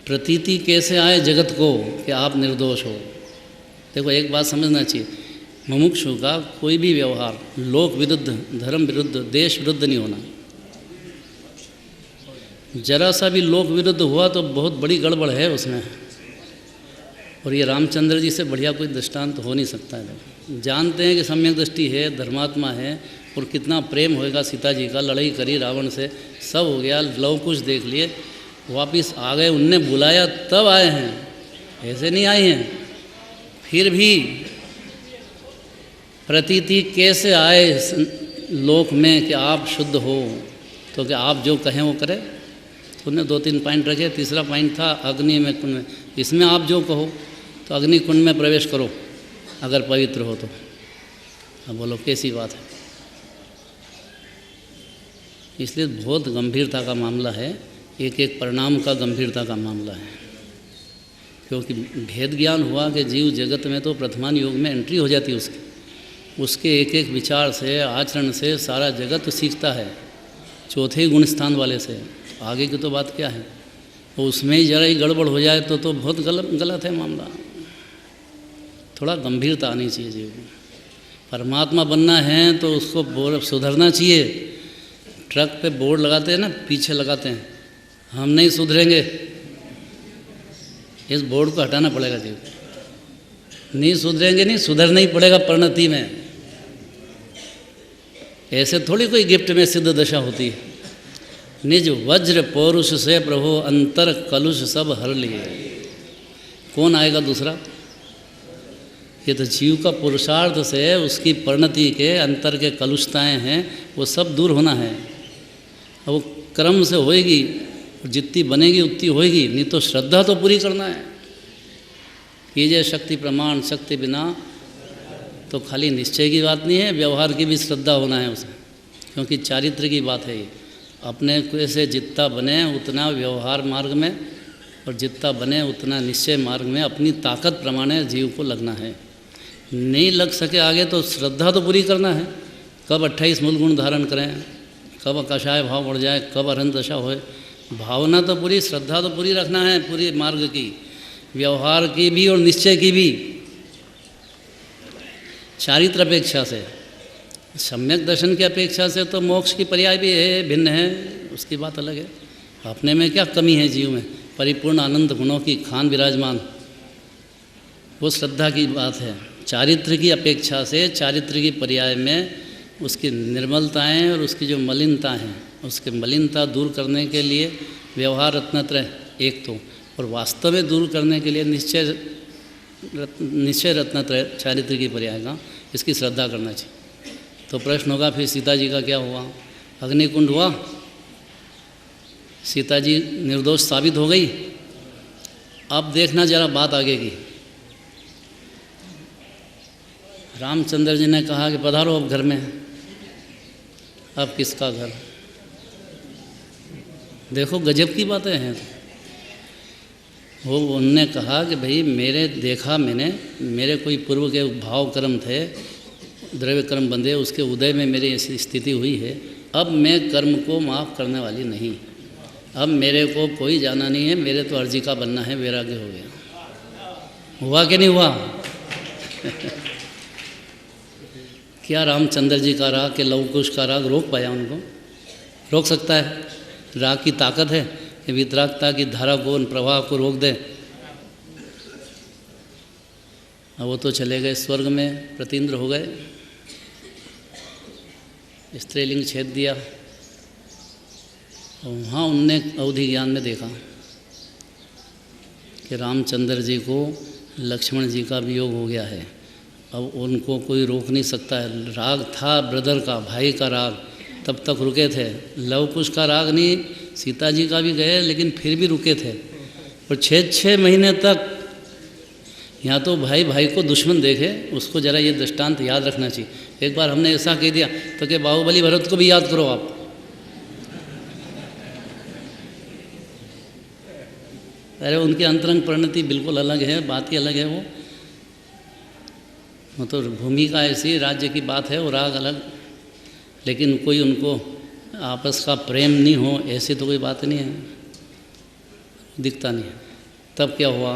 प्रतीति कैसे आए जगत को कि आप निर्दोष हो? देखो एक बात समझना चाहिए, मुमुक्षु का कोई भी व्यवहार लोक विरुद्ध, धर्म विरुद्ध, देश विरुद्ध नहीं होना। जरा सा भी लोक विरुद्ध हुआ तो बहुत बड़ी गड़बड़ है उसमें। और ये रामचंद्र जी से बढ़िया कोई दृष्टांत हो नहीं सकता है। जानते हैं कि सम्यक दृष्टि है, धर्मात्मा है, और कितना प्रेम होएगा सीता जी का। लड़ाई करी रावण से, सब हो गया, लव कुश देख लिए, वापिस आ गए। उनने बुलाया तब आए हैं, ऐसे नहीं आए हैं। फिर भी प्रतीति कैसे आए लोक में कि आप शुद्ध हो, तो कि आप जो कहें वो करें। उन्होंने 2-3 पॉइंट रखे। तीसरा पॉइंट था अग्नि में, कुंड में। इसमें आप जो कहो तो अग्नि कुंड में प्रवेश करो अगर पवित्र हो तो। अब बोलो कैसी बात है? इसलिए बहुत गंभीरता का मामला है, एक एक परिणाम का गंभीरता का मामला है। क्योंकि भेद ज्ञान हुआ कि जीव जगत में तो प्रथमान योग में एंट्री हो जाती है उसके एक एक विचार से, आचरण से सारा जगत सीखता है, चौथे गुण स्थान वाले से। आगे की तो बात क्या है? तो उसमें ही जरा ही गड़बड़ हो जाए तो बहुत गलत है मामला। थोड़ा गंभीरता आनी चाहिए जीव में। परमात्मा बनना है तो उसको सुधरना चाहिए। ट्रक पे बोर्ड लगाते हैं ना, पीछे लगाते हैं, हम नहीं सुधरेंगे, इस बोर्ड को हटाना पड़ेगा जीव। नहीं सुधरेंगे, नहीं सुधरना ही पड़ेगा परिणति में। ऐसे थोड़ी कोई गिफ्ट में सिद्ध दशा होती है। निज वज्र पौरुष से प्रभु अंतर कलुष सब हर लिए। कौन आएगा दूसरा? ये तो जीव का पुरुषार्थ से उसकी परिणति के अंतर के कलुषताएँ हैं, वो सब दूर होना है। अब वो क्रम से होएगी, जितनी बनेगी उतनी होएगी। नहीं तो श्रद्धा तो पूरी करना है। कीजिए शक्ति प्रमाण, शक्ति बिना तो खाली निश्चय की बात नहीं है, व्यवहार की भी श्रद्धा होना है उसमें। क्योंकि चारित्र की बात है ये। अपने से जितना बने उतना व्यवहार मार्ग में और जितना बने उतना निश्चय मार्ग में अपनी ताकत प्रमाणे जीव को लगना है। नहीं लग सके आगे तो श्रद्धा तो पूरी करना है। कब 28 मूल गुण धारण करें, कब कषाय भाव बढ़ जाए, कब अरहंत दशा होए, भावना तो पूरी, श्रद्धा तो पूरी रखना है, पूरी मार्ग की, व्यवहार की भी और निश्चय की भी। चारित्र अपेक्षा से, सम्यक दर्शन की अपेक्षा से तो मोक्ष की पर्याय भी है, भिन्न है, उसकी बात अलग है। अपने में क्या कमी है जीव में, परिपूर्ण आनंद गुणों की खान विराजमान, वो श्रद्धा की बात है। चारित्र की अपेक्षा से चारित्र की पर्याय में उसकी निर्मलताएं और उसकी जो मलिनता हैं, उसके मलिनता दूर करने के लिए व्यवहार रत्नत्रय एक तो, और वास्तव में दूर करने के लिए निश्चय रत्नत्रय चारित्र की पर्याय का, इसकी श्रद्धा करना चाहिए। तो प्रश्न होगा फिर सीता जी का क्या हुआ? अग्निकुंड हुआ, सीता जी निर्दोष साबित हो गई। अब देखना जरा बात आगे की। रामचंद्र जी ने कहा कि पधारो अब घर में। अब किसका घर? देखो गजब की बातें हैं। वो उनने कहा कि भाई मैंने मेरे कोई पूर्व के भाव कर्म थे, द्रव्य कर्म बंधे, उसके उदय में मेरी ऐसी स्थिति हुई है। अब मैं कर्म को माफ़ करने वाली नहीं, अब मेरे को कोई जाना नहीं है, मेरे तो अर्जी का बनना है, वैराग्य हो गया। हुआ कि नहीं हुआ? क्या रामचंद्र जी का राग के लवकुश का राग रोक पाया? उनको रोक सकता है? राग की ताकत है कि वितरागता की धारा को, प्रवाह को रोक दे। अब वो तो चले गए स्वर्ग में, प्रतीन्द्र हो गए, स्त्रीलिंग छेद दिया। और वहाँ उनने अवधि ज्ञान में देखा कि रामचंद्र जी को लक्ष्मण जी का वियोग हो गया है। अब उनको कोई रोक नहीं सकता है। राग था ब्रदर का, भाई का राग, तब तक रुके थे। लवकुश का राग नहीं, सीता जी का भी गए लेकिन फिर भी रुके थे। और 6 महीने तक यहाँ तो भाई भाई को दुश्मन देखे, उसको ज़रा ये दृष्टांत याद रखना चाहिए। एक बार हमने ऐसा कह दिया तो कि बाहुबली भरत को भी याद करो आप। अरे उनकी अंतरंग परिणति बिल्कुल अलग है, बात ही अलग है। वो तो भूमिका ऐसी, राज्य की बात है, वो राग अलग। लेकिन कोई उनको आपस का प्रेम नहीं हो, ऐसी तो कोई बात नहीं है, दिखता नहीं है। तब क्या हुआ?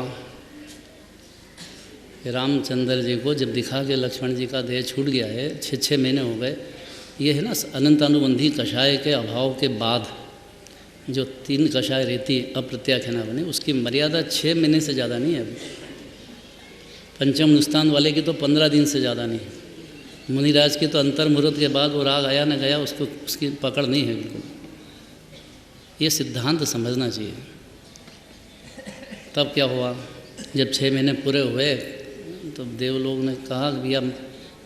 रामचंद्र जी को जब दिखा कि लक्ष्मण जी का देह छूट गया है, 6 महीने हो गए। ये है ना अनंतानुबंधी कषाय के अभाव के बाद जो 3 कषाय रहती अप्रत्याख्याना बने, उसकी मर्यादा 6 महीने से ज़्यादा नहीं है। अभी पंचम नुस्तान वाले की तो 15 दिन से ज़्यादा नहीं। मुनिराज की तो अंतर मुहूर्त के बाद वो राग आया न गया, उसको उसकी पकड़ नहीं है बिल्कुल। ये सिद्धांत समझना चाहिए। तब क्या हुआ? जब 6 महीने पूरे हुए तो देवलोग ने कहा कि भैया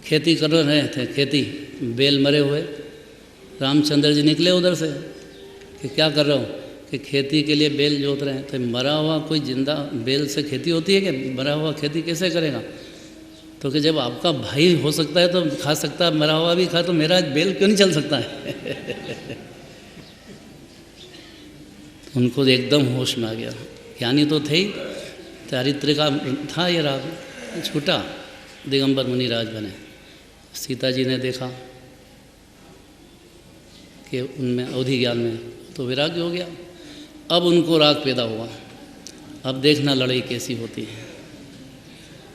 खेती कर रहे थे, खेती बेल मरे हुए। रामचंद्र जी निकले उधर से कि क्या कर रहे हो? कि खेती के लिए बेल जोत रहे हैं। तो मरा हुआ कोई जिंदा बेल से खेती होती है कि? मरा हुआ खेती कैसे करेगा? तो कि जब आपका भाई हो सकता है तो खा सकता है, मरा हुआ भी खा, तो मेरा बेल क्यों नहीं चल सकता है? उनको एकदम होश में आ गया। ज्ञानी तो थे ही, चारित्र का था ये राग, छूटा, दिगंबर मुनिराज बने। सीता जी ने देखा कि उनमें अवधि ज्ञान में तो वैराग्य हो गया। अब उनको राग पैदा हुआ। अब देखना लड़ाई कैसी होती है,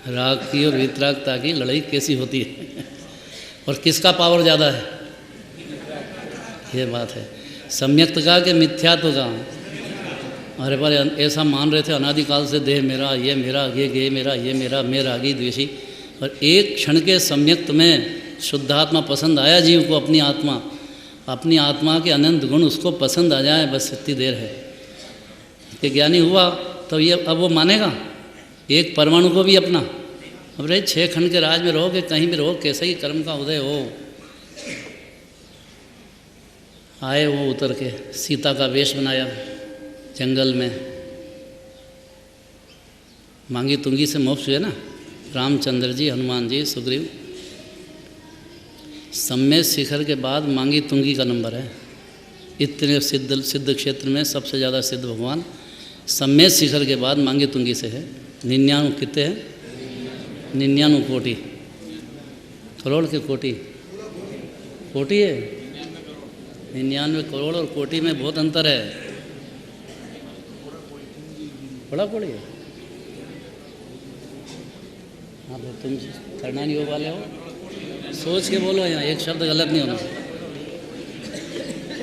राग की और वितरागता की लड़ाई कैसी होती है और किसका पावर ज़्यादा है, ये बात है। सम्यक्त का कि मिथ्यात्व का? हमारे बार ऐसा मान रहे थे अनादिकाल से देह मेरा, ये मेरा, ये गे मेरा, ये मेरा, मैं रागी द्वेषी। और एक क्षण के सम्यक्त में शुद्धात्मा पसंद आया जीव को, अपनी आत्मा के अनंत गुण उसको पसंद आ जाए, बस इतनी देर है कि ज्ञानी हुआ। तो ये अब वो मानेगा एक परमाणु को भी अपना। अब रे 6 खंड के राज में रहो कि कहीं भी रहो, कैसे ही कर्म का उदय हो। आए वो उतर के, सीता का वेश बनाया जंगल में। मांगी तुंगी से मोक्ष हुए ना रामचंद्र जी, हनुमान जी, सुग्रीव। सम्मेद शिखर के बाद मांगी तुंगी का नंबर है। इतने सिद्ध क्षेत्र में सबसे ज़्यादा सिद्ध भगवान सम्मेद शिखर के बाद मांगी तुंगी से है। 99 कितने हैं? 99 कोटि, करोड़ के कोटि, कोटि है 99 करोड़ और कोटि में बहुत अंतर है। बड़ा कोड़ी है। हाँ भाई तुम करना योग वाले हो, सोच के बोलो, यहाँ एक शब्द गलत नहीं होना।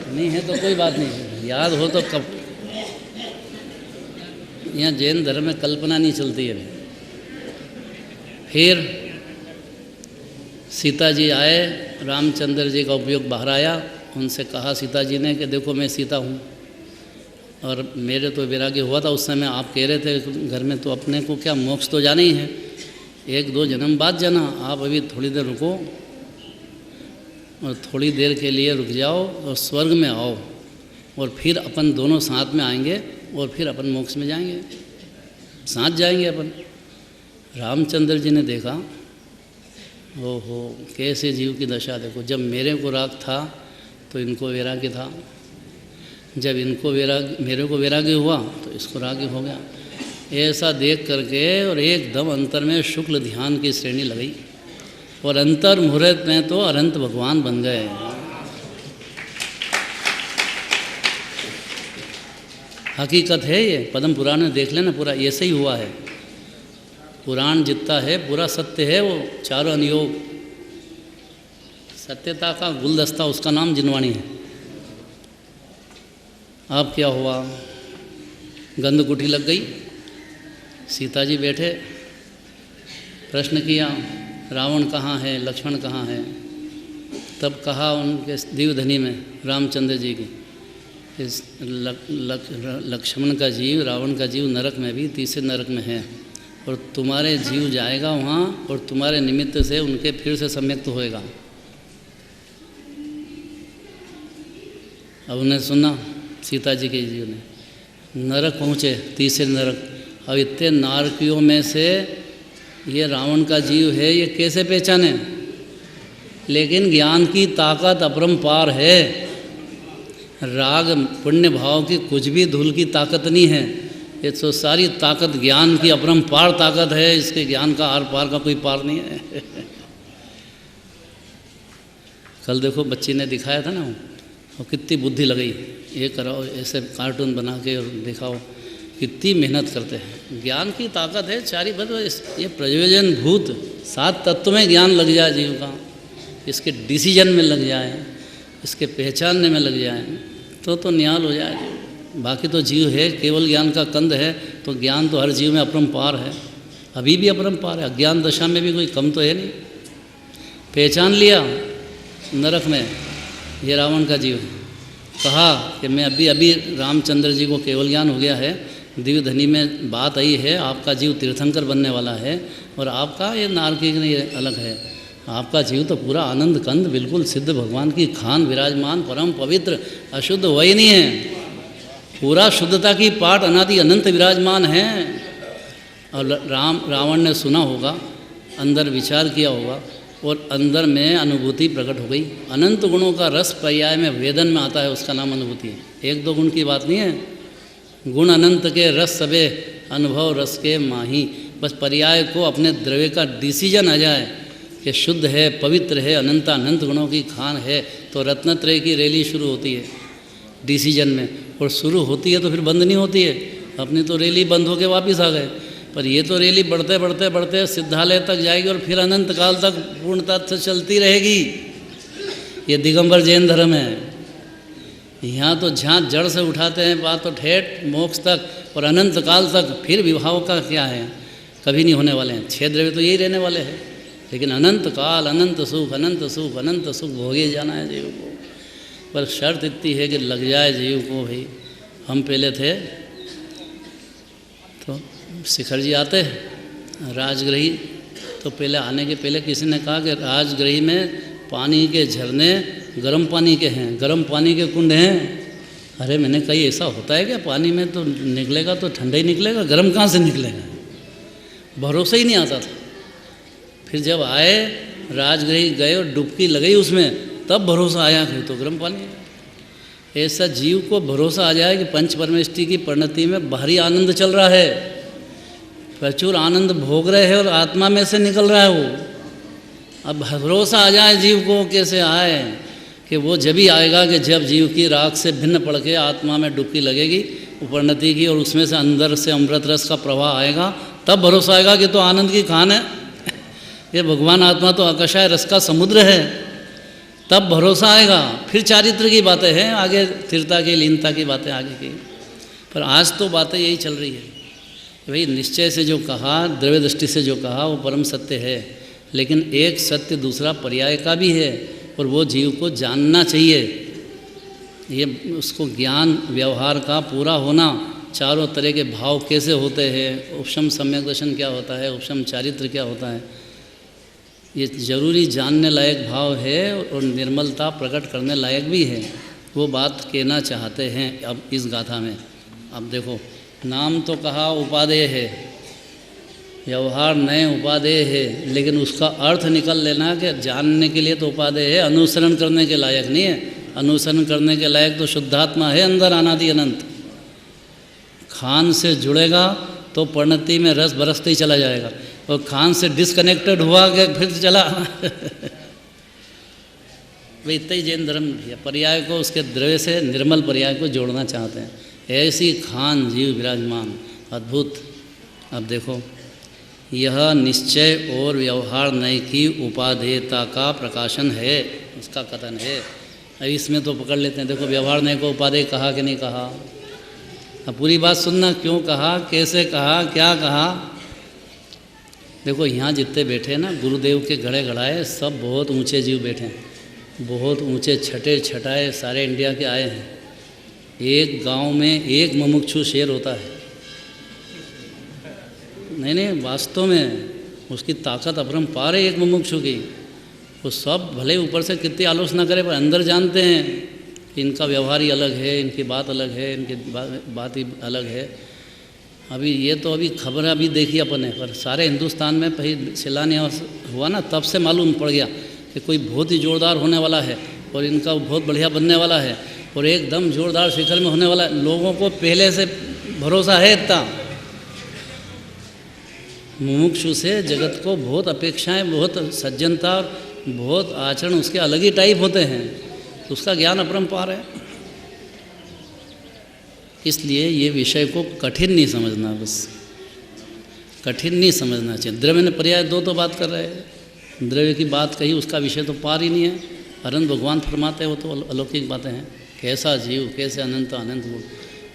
नहीं है तो कोई बात नहीं, याद हो तो कब। यहाँ जैन धर्म में कल्पना नहीं चलती है। फिर सीता जी आए, रामचंद्र जी का उपयोग बाहर आया। उनसे कहा सीता जी ने कि देखो मैं सीता हूँ और मेरे तो वैराग्य हुआ था उस समय। आप कह रहे थे घर में तो अपने को क्या मोक्ष तो जाना ही है, 1-2 जन्म बाद जाना। आप अभी थोड़ी देर रुको और थोड़ी देर के लिए रुक जाओ और स्वर्ग में आओ और फिर अपन दोनों साथ में आएंगे और फिर अपन मोक्ष में जाएंगे, साथ जाएंगे अपन। रामचंद्र जी ने देखा, ओहो कैसे जीव की दशा देखो, जब मेरे को राग था तो इनको वैराग्य था, जब इनको मेरे को वैराग्य हुआ तो इसको राग्य हो गया। ऐसा देख करके और एकदम अंतर में शुक्ल ध्यान की श्रेणी लगाई और अंतर मुहूर्त में तो अनंत भगवान बन गए। हकीकत है ये, पद्म पुराण में देख लेना, पूरा ऐसे ही हुआ है। पुराण जितना है पूरा सत्य है, वो चारों अनुयोग सत्यता का गुलदस्ता, उसका नाम जिनवाणी है। अब क्या हुआ, गंधकुटी लग गई, सीता जी बैठे, प्रश्न किया रावण कहाँ है, लक्ष्मण कहाँ है। तब कहा उनके दिव्यधनी में रामचंद्र जी की, इस लक्ष्मण का जीव, रावण का जीव नरक में भी, तीसरे नरक में है और तुम्हारे जीव जाएगा वहाँ और तुम्हारे निमित्त से उनके फिर से सम्यक्त होएगा। अब उन्हें सुना सीता जी के जीव ने, नरक पहुँचे, तीसरे नरक। अब इतने नारकियों में से ये रावण का जीव है, ये कैसे पहचाने? लेकिन ज्ञान की ताकत अपरंपार है। राग पुण्य भाव की कुछ भी धूल की ताकत नहीं है, ये तो सारी ताकत ज्ञान की अपरंपार ताकत है। इसके ज्ञान का आर पार का कोई पार नहीं है। कल देखो बच्ची ने दिखाया था ना, और कितनी बुद्धि लगाई, ये कराओ, ऐसे कार्टून बना के और दिखाओ, कितनी मेहनत करते हैं। ज्ञान की ताकत है चारी बद, ये प्रयोजन भूत 7 तत्व में ज्ञान लग जाए जीव का, इसके डिसीजन में लग जाए, इसके पहचानने में लग जाए तो निहाल हो जाए जीव। बाकी तो जीव है केवल ज्ञान का कंद है, तो ज्ञान तो हर जीव में अपरंपार है, अभी भी अपरंपार है। अज्ञान दशा में भी कोई कम तो है नहीं। पहचान लिया नरक में ये रावण का जीव, कहा कि मैं अभी रामचंद्र जी को केवल ज्ञान हो गया है, दिव्यधनी में बात आई है, आपका जीव तीर्थंकर बनने वाला है और आपका ये नारकी नहीं अलग है। आपका जीव तो पूरा आनंद कंद, बिल्कुल सिद्ध भगवान की खान विराजमान, परम पवित्र, अशुद्ध वही नहीं है, पूरा शुद्धता की पाठ अनादि अनंत विराजमान है। और रावण ने सुना होगा, अंदर विचार किया होगा और अंदर में अनुभूति प्रकट हो गई। अनंत गुणों का रस पर्याय में वेदन में आता है, उसका नाम अनुभूति है। 1-2 गुण की बात नहीं है, गुण अनंत के रस सबे अनुभव रस के माही। बस पर्याय को अपने द्रव्य का डिसीजन आ जाए कि शुद्ध है, पवित्र है, अनंत अनंत गुणों की खान है, तो रत्नत्रय की रैली शुरू होती है डिसीजन में। और शुरू होती है तो फिर बंद नहीं होती है, अपनी तो रैली बंद होकर वापस आ गए, पर ये तो रैली बढ़ते बढ़ते बढ़ते सिद्धालय तक जाएगी और फिर अनंत काल तक पूर्णता से चलती रहेगी। ये दिगंबर जैन धर्म है। यहाँ तो जहाँ जड़ से उठाते हैं बात तो ठेठ मोक्ष तक और अनंत काल तक, फिर विभाव का क्या है, कभी नहीं होने वाले हैं। 6 द्रव्य तो यही रहने वाले हैं, लेकिन अनंत काल अनंत सुख अनंत सुख अनंत सुख भोगे जाना है जीव को। पर शर्त इतनी है कि लग जाए जीव को। भाई हम पहले थे तो शिखर जी आते राजगृही, तो पहले आने के पहले किसी ने कहा कि राजगृही में पानी के झरने गर्म पानी के हैं, गर्म पानी के कुंड हैं। अरे मैंने कही ऐसा होता है क्या, पानी में तो निकलेगा तो ठंडा ही निकलेगा, गर्म कहाँ से निकलेगा, भरोसा ही नहीं आता था। फिर जब आए राजगृही गए और डुबकी लगाई उसमें, तब भरोसा आया कि तो गर्म पानी है। ऐसा जीव को भरोसा आ जाए कि पंच परमेष्टि की परिणति में बाहरी आनंद चल रहा है, प्रचुर आनंद भोग रहे हैं और आत्मा में से निकल रहा है वो। अब भरोसा आ जाए जीव को, कैसे आए कि वो जब ही आएगा कि जब जीव की राख से भिन्न पड़ के आत्मा में डुबकी लगेगी परिणति की, और उसमें से अंदर से अमृत रस का प्रवाह आएगा, तब भरोसा आएगा कि तो आनंद की खान है, ये भगवान आत्मा तो आकाशाय रस का समुद्र है, तब भरोसा आएगा। फिर चारित्र की बातें हैं आगे, स्थिरता की, लीनता की बातें आगे की, पर आज तो बातें यही चल रही है कि भाई निश्चय से जो कहा, द्रव्य दृष्टि से जो कहा वो परम सत्य है, लेकिन एक सत्य दूसरा पर्याय का भी है और वो जीव को जानना चाहिए। ये उसको ज्ञान व्यवहार का पूरा होना, चारों तरह के भाव कैसे होते हैं, उपशम सम्यक दर्शन क्या होता है, उपशम चारित्र क्या होता है, ये जरूरी जानने लायक भाव है और निर्मलता प्रकट करने लायक भी है। वो बात कहना चाहते हैं अब इस गाथा में। अब देखो, नाम तो कहा उपादेय है, व्यवहार नए उपादेय है, लेकिन उसका अर्थ निकल लेना कि जानने के लिए तो उपादेय है, अनुसरण करने के लायक नहीं है। अनुसरण करने के लायक तो शुद्धात्मा है अंदर, अनादि अनंत। खान से जुड़ेगा तो परिणति में रस बरसते ही चला जाएगा, और खान से डिस्कनेक्टेड हुआ कि फिर चला वे इतना ही जैन धर्म है। पर्याय को उसके द्रव्य से निर्मल पर्याय को जोड़ना चाहते हैं। ऐसी खान जीव विराजमान, अद्भुत। अब देखो, यह निश्चय और व्यवहार नय की उपादेयता का प्रकाशन है, उसका कथन है। अब इसमें तो पकड़ लेते हैं, देखो व्यवहार नय को उपादेय कहा कि नहीं कहा। अब पूरी बात सुनना, क्यों कहा, कैसे कहा, क्या कहा। देखो यहाँ जितने बैठे हैं ना, गुरुदेव के घड़े घड़ाए सब बहुत ऊंचे जीव बैठे हैं, बहुत ऊंचे छठे छठाए सारे इंडिया के आए हैं। एक गांव में एक मुमुक्षु शेर होता है। नहीं, वास्तव में उसकी ताकत अपरंपार है एक मुमुक्षु की। वो सब भले ऊपर से कितनी आलोचना करे, पर अंदर जानते हैं कि इनका व्यवहार ही अलग है, इनकी बात अलग है, इनकी बात ही अलग है। अभी ये तो अभी खबर अभी देखी अपन ने, पर सारे हिंदुस्तान में पहले शिलान्यास हुआ ना, तब से मालूम पड़ गया कि कोई बहुत ही जोरदार होने वाला है और इनका बहुत बढ़िया बनने वाला है और एकदम जोरदार शिखर में होने वाला है। लोगों को पहले से भरोसा है इतना। मुमुक्षु से जगत को बहुत अपेक्षाएं, बहुत सज्जनता और बहुत आचरण उसके अलग ही टाइप होते हैं, तो उसका ज्ञान अपरंपार है। इसलिए ये विषय को कठिन नहीं समझना, बस कठिन नहीं समझना चाहिए। द्रव्य ने पर्याय दो तो बात कर रहे हैं, द्रव्य की बात कही, उसका विषय तो पार ही नहीं है। अनंत भगवान फरमाते हैं, वो तो अलौकिक बातें हैं, कैसा जीव, कैसे अनंत अनंत वो,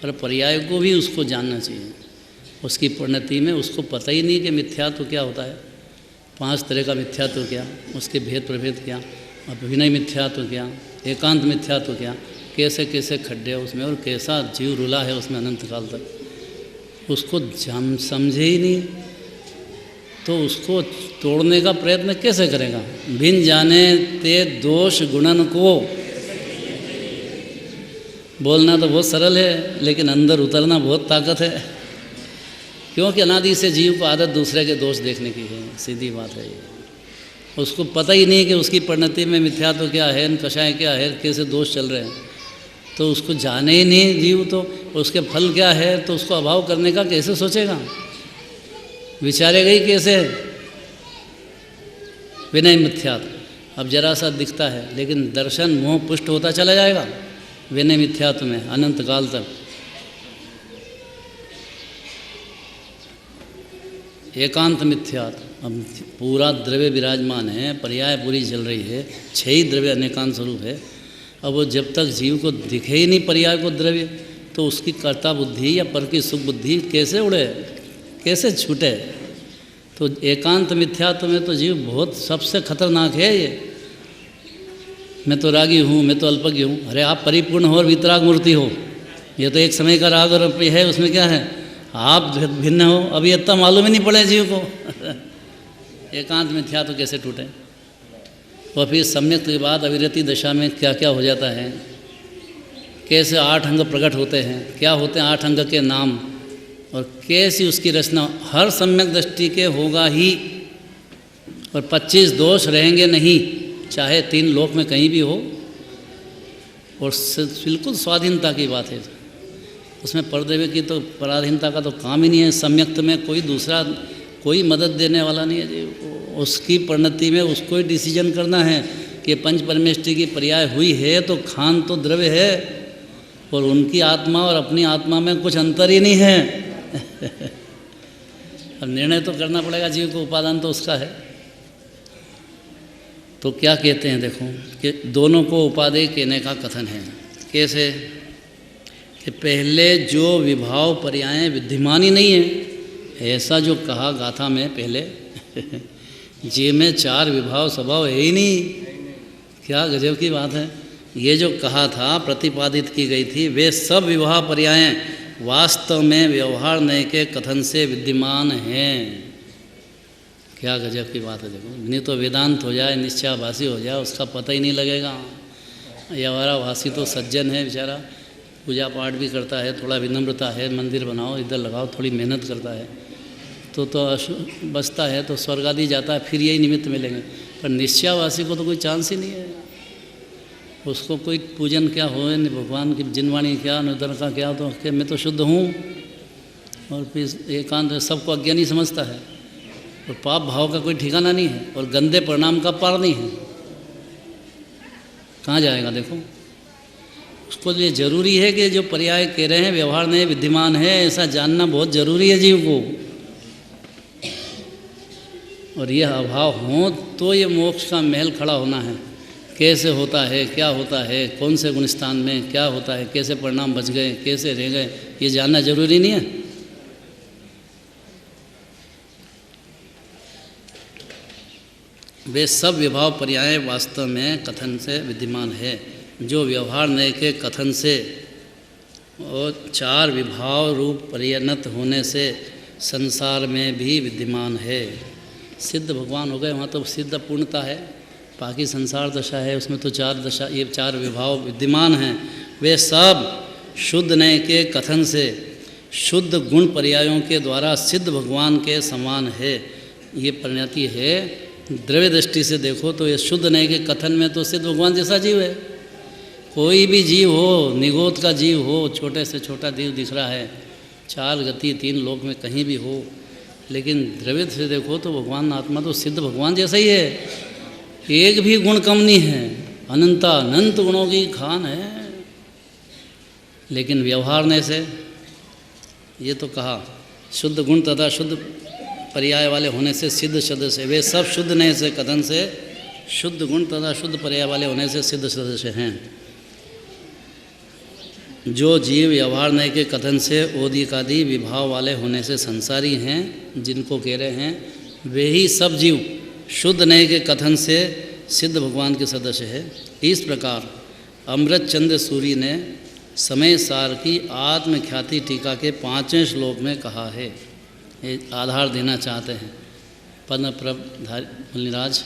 पर पर्याय को भी उसको जानना चाहिए। उसकी परिणति में उसको पता ही नहीं कि मिथ्यात्व क्या होता है, 5 तरह का मिथ्यात्व क्या, उसके भेद प्रभेद क्या, अभिनय मिथ्यात्व क्या, एकांत मिथ्यात्व क्या, कैसे कैसे खड्डे उसमें और कैसा जीव रुला है उसमें अनंत काल तक, उसको समझे ही नहीं तो उसको तोड़ने का प्रयत्न कैसे करेगा। बिन जाने ते दोष गुणन को, बोलना तो बहुत सरल है लेकिन अंदर उतरना बहुत ताकत है, क्योंकि अनादि से जीव को आदत दूसरे के दोष देखने की है, सीधी बात है ये। उसको पता ही नहीं कि उसकी परिणति में मिथ्यात्व क्या है, कषाय क्या है, कैसे दोष चल रहे हैं, तो उसको जाने ही नहीं जीव, तो उसके फल क्या है, तो उसको अभाव करने का कैसे सोचेगा, विचारेगा ही कैसे। विनय मिथ्यात्व अब जरा सा दिखता है, लेकिन दर्शन मोह पुष्ट होता चला जाएगा विनय मिथ्यात्व में अनंत काल तक। एकांत मिथ्यात्व, अब पूरा द्रव्य विराजमान है, पर्याय पूरी चल रही है, 6 ही द्रव्य अनेकांत स्वरूप है। अब वो जब तक जीव को दिखे ही नहीं पर्याय को द्रव्य, तो उसकी कर्ता बुद्धि या पर की सुख बुद्धि कैसे उड़े, कैसे छूटे। तो एकांत मिथ्यात्व में तो जीव बहुत सबसे खतरनाक है ये। मैं तो रागी हूँ, मैं तो अल्पज्ञ हूँ, अरे आप परिपूर्ण हो और वितराग मूर्ति हो, ये तो एक समय का राग और है, उसमें क्या है, आप भिन्न हो, अभी इतना मालूम ही नहीं पड़े जीव को एकांत मिथ्यात्व कैसे टूटे। और फिर सम्यक के बाद अविरति दशा में क्या क्या हो जाता है, कैसे 8 अंग प्रकट होते हैं, क्या होते हैं 8 अंग के नाम, और कैसी उसकी रचना हर सम्यक दृष्टि के होगा ही, और 25 दोष रहेंगे नहीं, चाहे 3 लोक में कहीं भी हो, और बिल्कुल स्वाधीनता की बात है। उसमें पर्दे की तो पराधीनता का तो काम ही नहीं है। सम्यक्त में कोई दूसरा कोई मदद देने वाला नहीं है जी। उसकी परिणति में उसको ही डिसीजन करना है कि पंच परमेष्टि की पर्याय हुई है तो खान तो द्रव्य है और उनकी आत्मा और अपनी आत्मा में कुछ अंतर ही नहीं है। अब निर्णय तो करना पड़ेगा जीव को, उपादान तो उसका है। तो क्या कहते हैं देखो कि दोनों को उपादेय कहने का कथन है। कैसे कि पहले जो विभाव पर्याय विद्यमान ही नहीं है, ऐसा जो कहा गाथा में पहले जीव में 4 विभाव स्वभाव है ही नहीं। क्या गजब की बात है। ये जो कहा था, प्रतिपादित की गई थी, वे सब विभाव पर्याय वास्तव में व्यवहार नय के कथन से विद्यमान हैं। क्या गजब की बात है देखो। नहीं तो वेदांत हो जाए, निश्चयाभासी हो जाए, उसका पता ही नहीं लगेगा। व्यवहाराभासी तो सज्जन है बेचारा, पूजा पाठ भी करता है, थोड़ा विनम्रता है, मंदिर बनाओ इधर लगाओ, थोड़ी मेहनत करता है तो बचता है, तो स्वर्ग आदि जाता है, फिर यही निमित्त मिलेंगे। पर निश्चयाभासी को तो कोई चांस ही नहीं है। उसको कोई पूजन क्या हो, भगवान की जिनवाणी क्या, अनुदर का क्या, तो कि मैं तो शुद्ध हूँ, और फिर एकांत सबको अज्ञानी समझता है। और पाप भाव का कोई ठिकाना नहीं है और गंदे परिणाम का पार नहीं है। कहाँ जाएगा देखो। उसको लिए जरूरी है कि जो पर्याय कह रहे हैं व्यवहार में विद्यमान है, ऐसा जानना बहुत जरूरी है जीव को। और यह अभाव हो तो ये मोक्ष का महल खड़ा होना है। कैसे होता है, क्या होता है, कौन से गुणस्थान में क्या होता है, कैसे परिणाम बच गए, कैसे रह गए, ये जानना जरूरी नहीं है। वे सब विभाव पर्याय वास्तव में कथन से विद्यमान है, जो व्यवहार नय के कथन से और 4 विभाव रूप परिणत होने से संसार में भी विद्यमान है। सिद्ध भगवान हो गए, वहाँ तो सिद्ध पूर्णता है। बाकी संसार दशा है, उसमें तो 4 दशा, ये 4 विभाव विद्यमान हैं। वे सब शुद्ध नय के कथन से शुद्ध गुण पर्यायों के द्वारा सिद्ध भगवान के समान है। ये परिणति है। द्रव्य दृष्टि से देखो तो ये शुद्ध नय के कथन में तो सिद्ध भगवान जैसा जीव है। कोई भी जीव हो, निगोद का जीव हो, छोटे से छोटा जीव दिख रहा है, 4 गति 3 लोक में कहीं भी हो, लेकिन द्रव्य से देखो तो भगवान आत्मा तो सिद्ध भगवान जैसा ही है। एक भी गुण कम नहीं है, अनंत गुणों की खान है। लेकिन व्यवहार ने से ये तो कहा शुद्ध गुण तथा शुद्ध पर्याय वाले होने से सिद्ध सदस्य, वे सब शुद्ध नय से कथन से शुद्ध गुण तथा शुद्ध पर्याय वाले होने से सिद्ध सदस्य हैं। जो जीव व्यवहार नय के कथन से ओदिकादि विभाव वाले होने से संसारी हैं, जिनको कह रहे हैं, वे ही सब जीव शुद्ध नय के कथन से सिद्ध भगवान के सदस्य है। इस प्रकार अमृत चंद्र सूरी ने समय सार की आत्मख्याति टीका के 5वें श्लोक में कहा है। आधार देना चाहते हैं पद्म प्रभ मुनिराज,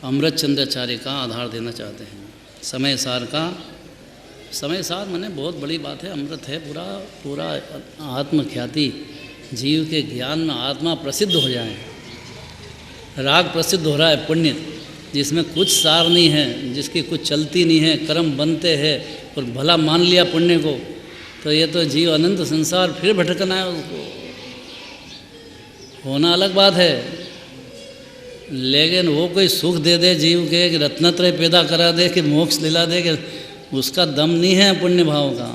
अमृत चंद्राचार्य का आधार देना चाहते हैं। समय सार का, समय सार माने बहुत बड़ी बात है, अमृत है पूरा आत्मख्याति, जीव के ज्ञान में आत्मा प्रसिद्ध हो जाए। राग प्रसिद्ध हो रहा है पुण्य, जिसमें कुछ सार नहीं है, जिसकी कुछ चलती नहीं है, कर्म बनते हैं और भला मान लिया पुण्य को, तो ये तो जीव अनंत संसार फिर भटकना है। उसको होना अलग बात है, लेकिन वो कोई सुख दे दे जीव के, कि रत्नत्रय पैदा करा दे, कि मोक्ष दिला दे, कि उसका दम नहीं है पुण्य भाव का।